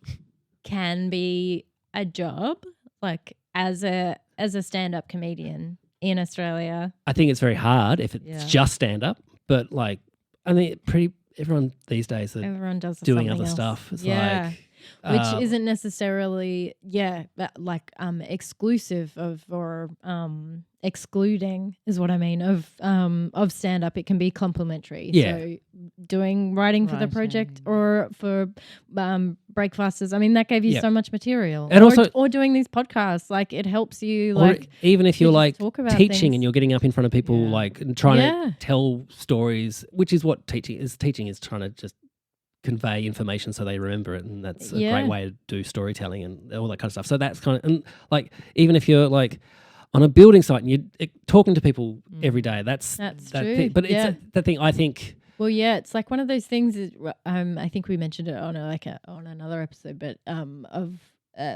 can be a job, like as a stand-up comedian in Australia? I think it's very hard if it's Yeah. just stand up, but like I mean everyone these days are Everyone does doing something other else. stuff. It's Yeah. like Which isn't necessarily like exclusive of or excluding is what I mean of stand up. It can be complementary. Yeah. So writing for the project or for breakfasters, I mean that gave you Yeah. so much material. And also- or doing these podcasts, like it helps you or like even if to you're just like talk about teaching things. and you're getting up in front of people Yeah. like and trying Yeah. to tell stories, which is what teaching is. Teaching is trying to just convey information so they remember it, and that's a Yeah. great way to do storytelling and all that kind of stuff. So that's kind of, and like even if you're like on a building site and you're talking to people every day, that's That's that true. thing. But Yeah. it's the thing I think. Well, yeah, it's like one of those things. I think we mentioned it on on another episode, but of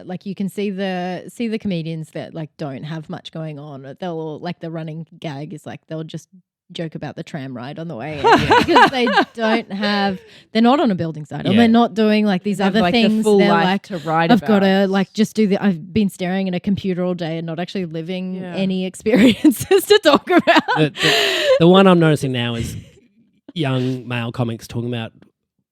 like you can see the comedians that like don't have much going on. They'll like the running gag is like they'll just joke about the tram ride on the way in because they're not on a building site or Yeah. they're not doing like these Have, other like, things. the full They're life like, to write I've got to about. like just do I've been staring at a computer all day and not actually living Yeah. any experiences to talk about. The one I'm noticing now is young male comics talking about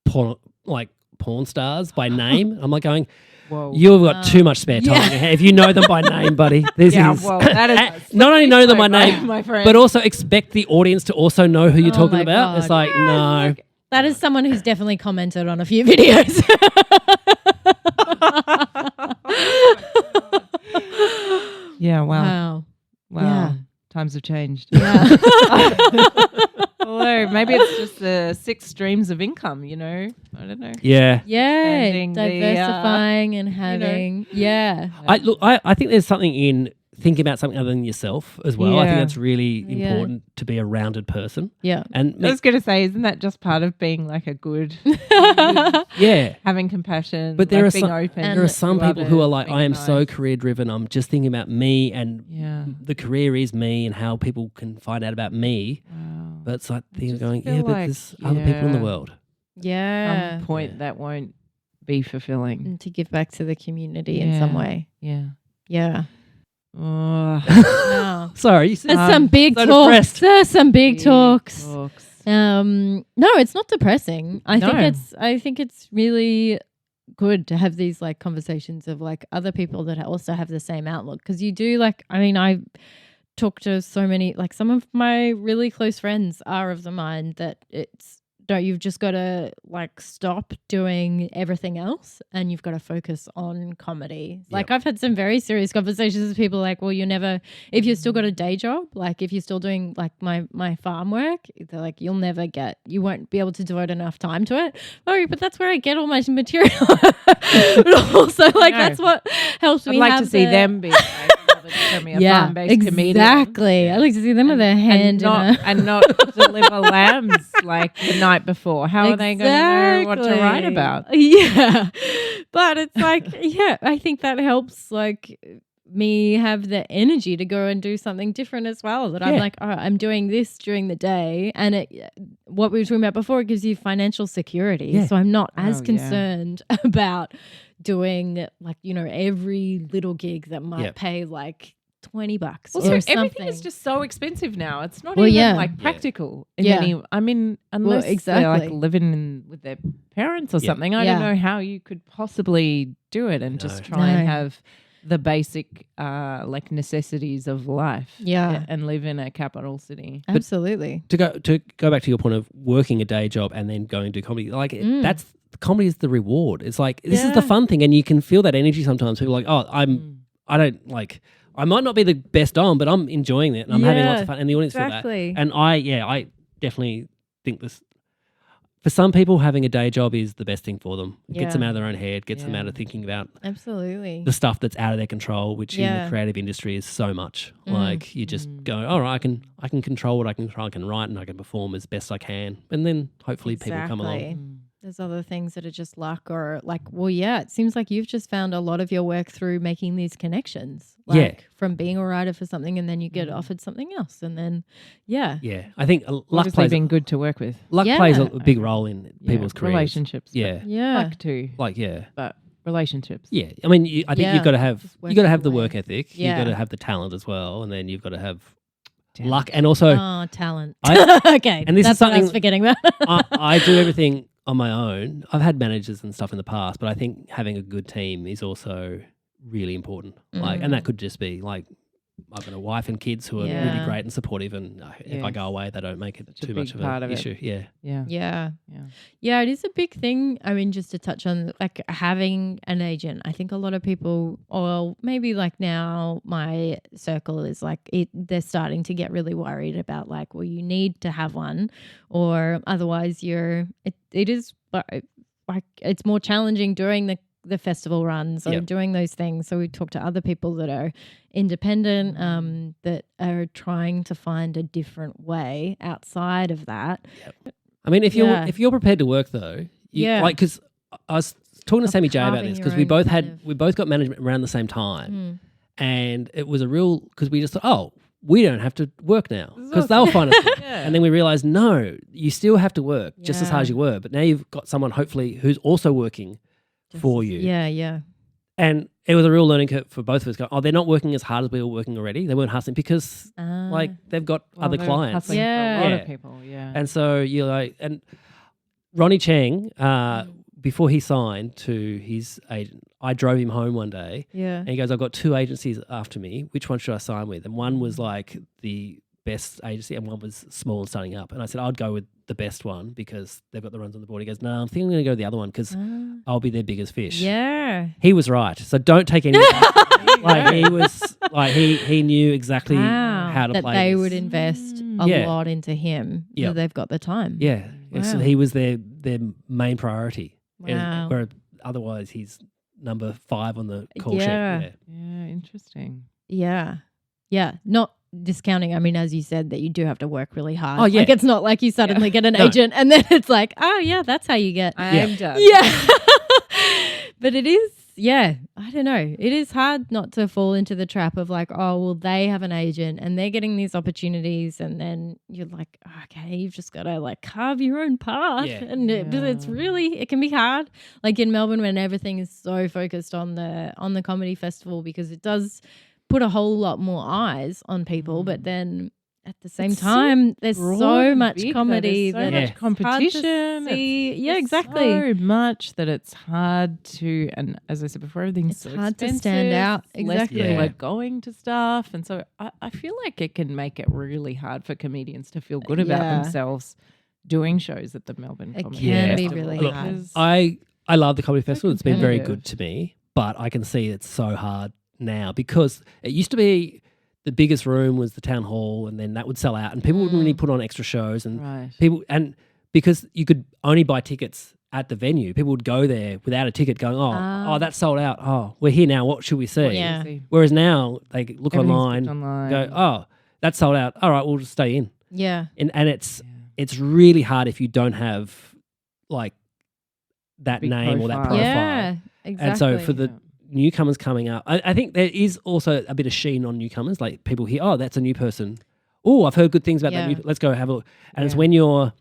porn stars by name. I'm like going, Whoa. you've got too much spare time. yeah. If you know them by name, buddy, this Yeah, is well, that is not only know them by slippery slope, name, my friend. but also expect the audience to also know who you're Oh talking my about. It's God. like no, That is someone who's definitely commented on a few videos. Yeah, wow. Wow. Wow. Times have changed. Yeah. Although maybe it's just the 6 streams of income, I don't know. yeah. Yeah. Expanding the, Diversifying and having. Yeah. I think there's something in thinking about something other than yourself as well. I think Yeah. that's really Yeah. important to be a rounded person. Yeah. And I was going to say, isn't that just part of being like a good, yeah. having compassion, But there like are being some open? and there are some to people who others, are like, being I am so nice. career driven. I'm just thinking about me and Yeah. the career is me and how people can find out about me. Wow. But it's like they're just going, feel yeah, but like, there's other people in the yeah. world. Yeah. Some point that won't be fulfilling. And to give back to the community in some way. Yeah. Yeah. Oh, No. Sorry, you said There's some big so talks. depressed. There's some big talks. talks. No, it's not depressing. I think it's really good to have these like conversations of like other people that also have the same outlook, because you do I talk to so many, like some of my really close friends are of the mind that you've just got to like stop doing everything else and you've got to focus on comedy. Like I've had some very serious conversations with people like, well, if you've still got a day job, like if you're still doing like my farm work, they're like, you won't be able to devote enough time to it. Oh, but that's where I get all my material. But also like that's what helps I'd me like have to see the- them be a farm-based comedian. exactly. I like to see them with their hand and not deliver lambs like the night before. How are they going to know what to write about? Yeah, but it's like, yeah, I think that helps like me have the energy to go and do something different as well. That I'm like, oh, I'm doing this during the day, and what we were talking about before, it gives you financial security. Yeah. So I'm not as Oh, concerned about doing like every little gig that might pay like $20 Also, or something. everything is just so expensive now. It's not Well, even yeah. like practical. Yeah. I mean, unless they're like exactly. living with their parents or Yeah. something. I don't know how you could possibly do it and just try and No. have the basic like necessities of life. Yeah. And live in a capital city. Absolutely. To go back to your point of working a day job and then going to do comedy, like that's comedy is the reward. It's like this is the fun thing, and you can feel that energy sometimes. People are like, oh, I might not be the best on, but I'm enjoying it and I'm having lots of fun, and the audience feel that. Exactly. And I definitely think this. for some people, having a day job is the best thing for them. It Yeah. gets them out of their own head, gets them out of thinking about Absolutely. the stuff that's out of their control, which in the creative industry is so much. Like you just go, all right, I can control what I can control. I can write and I can perform as best I can, and then hopefully people come along. There's other things that are just luck or like, well, yeah, it seems like you've just found a lot of your work through making these connections. Like from being a writer for something and then you get offered something else. And then, Yeah. I think luck Obviously plays, being good to work with. luck plays a big role in people's careers. Relationships. Yeah. Luck too. Like, But relationships. Yeah. I mean, I think you've got to have, Just you got to have the working work away. ethic. Yeah. You've got to have the talent as well. And then you've got to have Talent. luck. And also, talent. I- Okay. and this is that's what I was something- forgetting about. I do everything on my own. I've had managers and stuff in the past, but I think having a good team is also really important. Like, and that could just be like, I've got a wife and kids who are really Yeah. great and supportive, and if I Yes. go away, they don't make it Such a too much big of part an of it. issue. Yeah. Yeah, it is a big thing. I mean, just to touch on like having an agent, I think a lot of people, or maybe like now my circle is like they're starting to get really worried about like, well, you need to have one, or otherwise it is like it's more challenging during the festival runs or doing those things. So we talk to other people that are independent, that are trying to find a different way outside of that. I mean, if you're prepared to work though, like because I was talking to Sammy J about carving this your because we own both kind we both got management around the same time, and it was a real because we just thought, oh, we don't have to work now because they'll find us. And then we realized, no, you still have to work just as hard as you were, but now you've got someone hopefully who's also working for you. Yeah. And it was a real learning curve for both of us. Going, oh, they're not working as hard as we were working already. They weren't hustling because like they've got other clients. For a lot of people. Yeah. And so you're like, and Ronnie Cheng, before he signed to his agent, I drove him home one day. Yeah. And he goes, I've got two agencies after me. Which one should I sign with? And one was like the best agency and one was small and starting up. And I said, I'd go with the best one because they've got the runs on the board. He goes, no, I'm thinking I'm going to go with the other one because I'll be their biggest fish. Yeah. He was right. So don't take any like he was like he knew exactly how to that play they this. would invest a lot into him. So they've got the time. Yeah. So he was their main priority. Wow. Where otherwise he's number 5 on the call sheet. Yeah, interesting. Yeah. Not discounting, I mean, as you said, that you do have to work really hard. Oh, yeah. Like it's not like you suddenly get an agent and then it's like, oh yeah, that's how you get. I'm done. Yeah. But it is, I don't know. It is hard not to fall into the trap of like, oh, well, they have an agent and they're getting these opportunities. And then you're like, okay, you've just got to like carve your own path. Yeah. And it's really, it can be hard. Like in Melbourne when everything is so focused on the comedy festival because it does put a whole lot more eyes on people. But then at the same time, there's so much comedy. There's so much competition. Yeah, exactly. So much that it's hard to, and as I said before, everything's It's so hard to expensive, stand out. less Exactly. people are going to stuff. And so I feel like it can make it really hard for comedians to feel good about themselves doing shows at the Melbourne It Comedy can be Festival. really Look, hard. I love the comedy festival. It's been very competitive. good to me, but I can see it's so hard now because it used to be the biggest room was the town hall and then that would sell out and people wouldn't really put on extra shows and people because you could only buy tickets at the venue, people would go there without a ticket going, oh, that's sold out. Oh, we're here now. What should we see? Yeah. Whereas now they look online, online. go, oh, that's sold out. All right, we'll just stay in. Yeah. And it's really hard if you don't have like that Big name or that profile. profile. Yeah, exactly. And so for the newcomers coming up, I think there is also a bit of sheen on newcomers. Like people hear, oh, that's a new person. Oh, I've heard good things about that. Let's go have a look. And it's when you're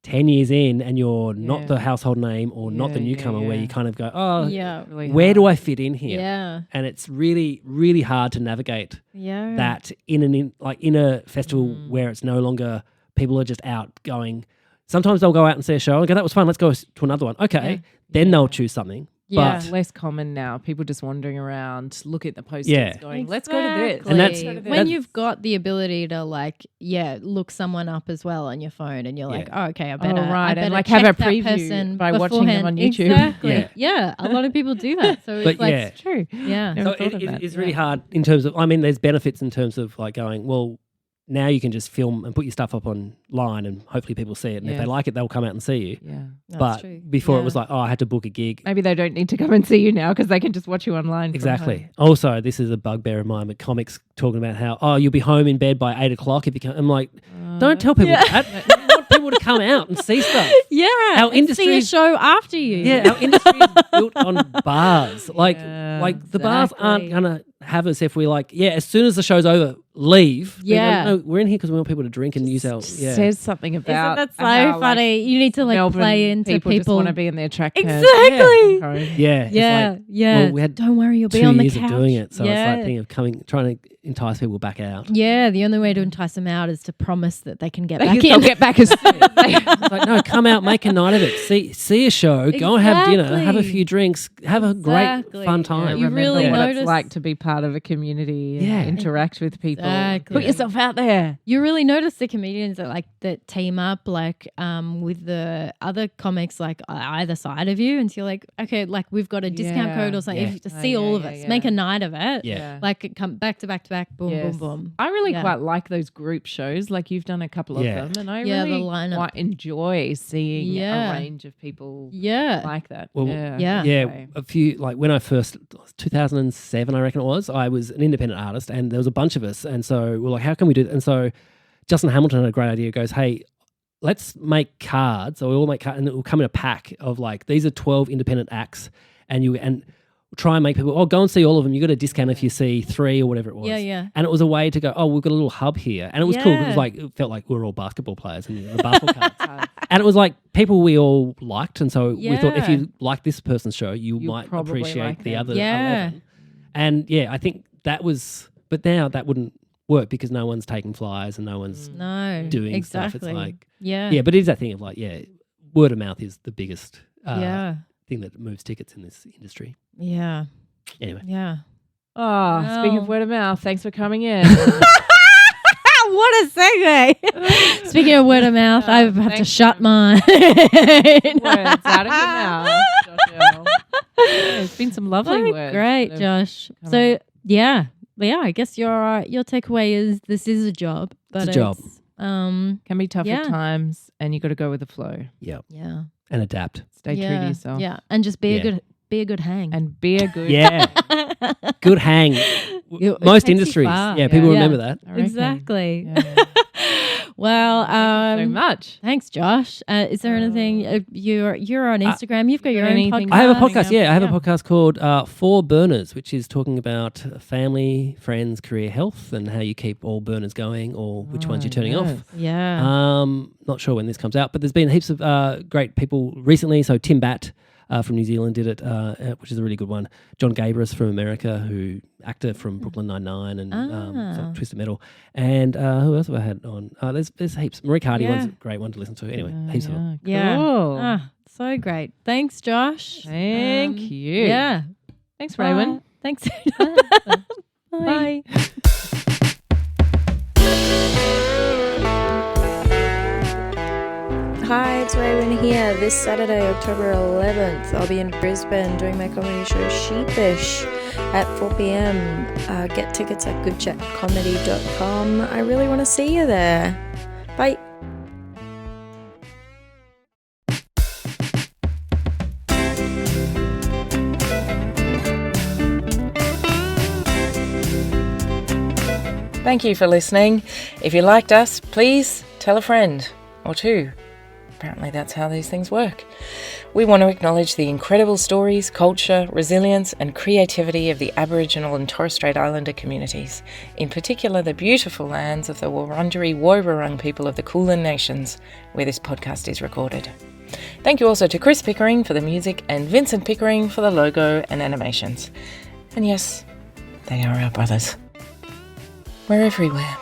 10 years in and you're not the household name or not the newcomer where you kind of go, oh, Really where hard. do I fit in here? Yeah. And it's really, really hard to navigate that in a festival where it's no longer people are just out going. Sometimes they'll go out and see a show and go, that was fun, let's go to another one. Okay. Then they'll choose something. Yeah. It's less common now. People just wandering around, look at the posters, going, "Let's go to this." And that's- when you've got the ability to look someone up as well on your phone, and you're like, oh, okay, I better, I better and like check have a that preview person by watching them on YouTube. Exactly. Yeah, a lot of people do that. So it's like, It's true. yeah, Never So thought of that. it's really hard in terms of, I mean, there's benefits in terms of like going, well, now you can just film and put your stuff up online and hopefully people see it. And if they like it, they'll come out and see you. Yeah. That's true. Before it was like, I had to book a gig. Maybe they don't need to come and see you now because they can just watch you online. Exactly. Also, this is a bugbear of mine, but comics talking about how, you'll be home in bed by 8 o'clock. If you come. I'm like, don't tell people that. You want people to come out and see stuff. Yeah. Our industry see a show after you. Yeah, our industry is built on bars. The bars aren't going to have us if we as soon as the show's over, leave. Yeah. No, we're in here because we want people to drink and use our... Yeah. Says something about... Isn't that so funny? You need to Melbourne play into people just want to be in their track. Exactly. Yeah. Yeah. We had don't worry, you'll be 2 on the years couch. of doing it. So it's that thing of trying to entice people back out. Yeah, the only way to entice them out is to promise that they can get back in. They'll get back as soon as they... It's like, no, come out, make a night of it. See a show, go and have dinner, have a few drinks, have a great fun time. You really what notice it's like to be part of a community and interact with people. Exactly. Put yourself out there. You really notice the comedians that team up with the other comics either side of you, and so you're like, okay, we've got a discount code or something. If you see all of us, make a night of it. Yeah. Come back to back to back, boom, boom, boom. I really quite like those group shows. You've done a couple of them, and I really quite enjoy seeing a range of people like that. Well, a few, when I first, 2007 I reckon it was, I was an independent artist and there was a bunch of us, and so we're like, how can we do that? And so Justin Hamilton had a great idea, goes, hey, let's make cards, or we all make cards, and it will come in a pack of these are 12 independent acts, and try and make people, go and see all of them. You got a discount if you see 3 or whatever it was. Yeah. And it was a way to go, we've got a little hub here. And it was cool. It was it felt like we were all basketball players and the basketball cards. And it was people we all liked. And so we thought if you like this person's show, you might appreciate the other 11. And I think that was, but now that wouldn't work because no one's taking flyers and no one's doing stuff. It's but it is that thing of word of mouth is the biggest thing that moves tickets in this industry. Yeah. Anyway. Yeah. Speaking of word of mouth, thanks for coming in. What a segue. Speaking of word of mouth, I have to shut mine. Words out of your mouth, Josh. It's been some lovely words. Great, Josh. So, I guess your takeaway is this is a job. But it's a job. Can be tough at times, and you got to go with the flow. Yeah. Yeah. And adapt. Stay true to yourself. Yeah. And just be a good hang. And be a good good hang. Most industries. People remember that. Exactly. Yeah. Well, thank you so much. Thanks, Josh. Is there anything you're on Instagram? You've got your own podcast. I have a podcast. I have a podcast called Four Burners, which is talking about family, friends, career, health, and how you keep all burners going, or which ones you're turning off. Yeah. Not sure when this comes out, but there's been heaps of great people recently. So Tim Batt from New Zealand did it, which is a really good one. John Gabris from America, actor from Brooklyn Nine-Nine and Twisted Metal. And who else have I had on? There's heaps. Marie Cardi one's a great one to listen to. Anyway, heaps of them. Yeah. Cool. So great. Thanks, Josh. Thank you. Yeah. Thanks, Raywin. Thanks. Bye. Hi, it's Raywin here. This Saturday, October 11th, I'll be in Brisbane doing my comedy show Sheepish at 4 p.m. Get tickets at goodchatcomedy.com. I really want to see you there. Bye. Thank you for listening. If you liked us, please tell a friend or two. Apparently that's how these things work. We want to acknowledge the incredible stories, culture, resilience and creativity of the Aboriginal and Torres Strait Islander communities, in particular the beautiful lands of the Wurundjeri Woiwurrung people of the Kulin Nations, where this podcast is recorded. Thank you also to Chris Pickering for the music and Vincent Pickering for the logo and animations. And yes, they are our brothers. We're everywhere.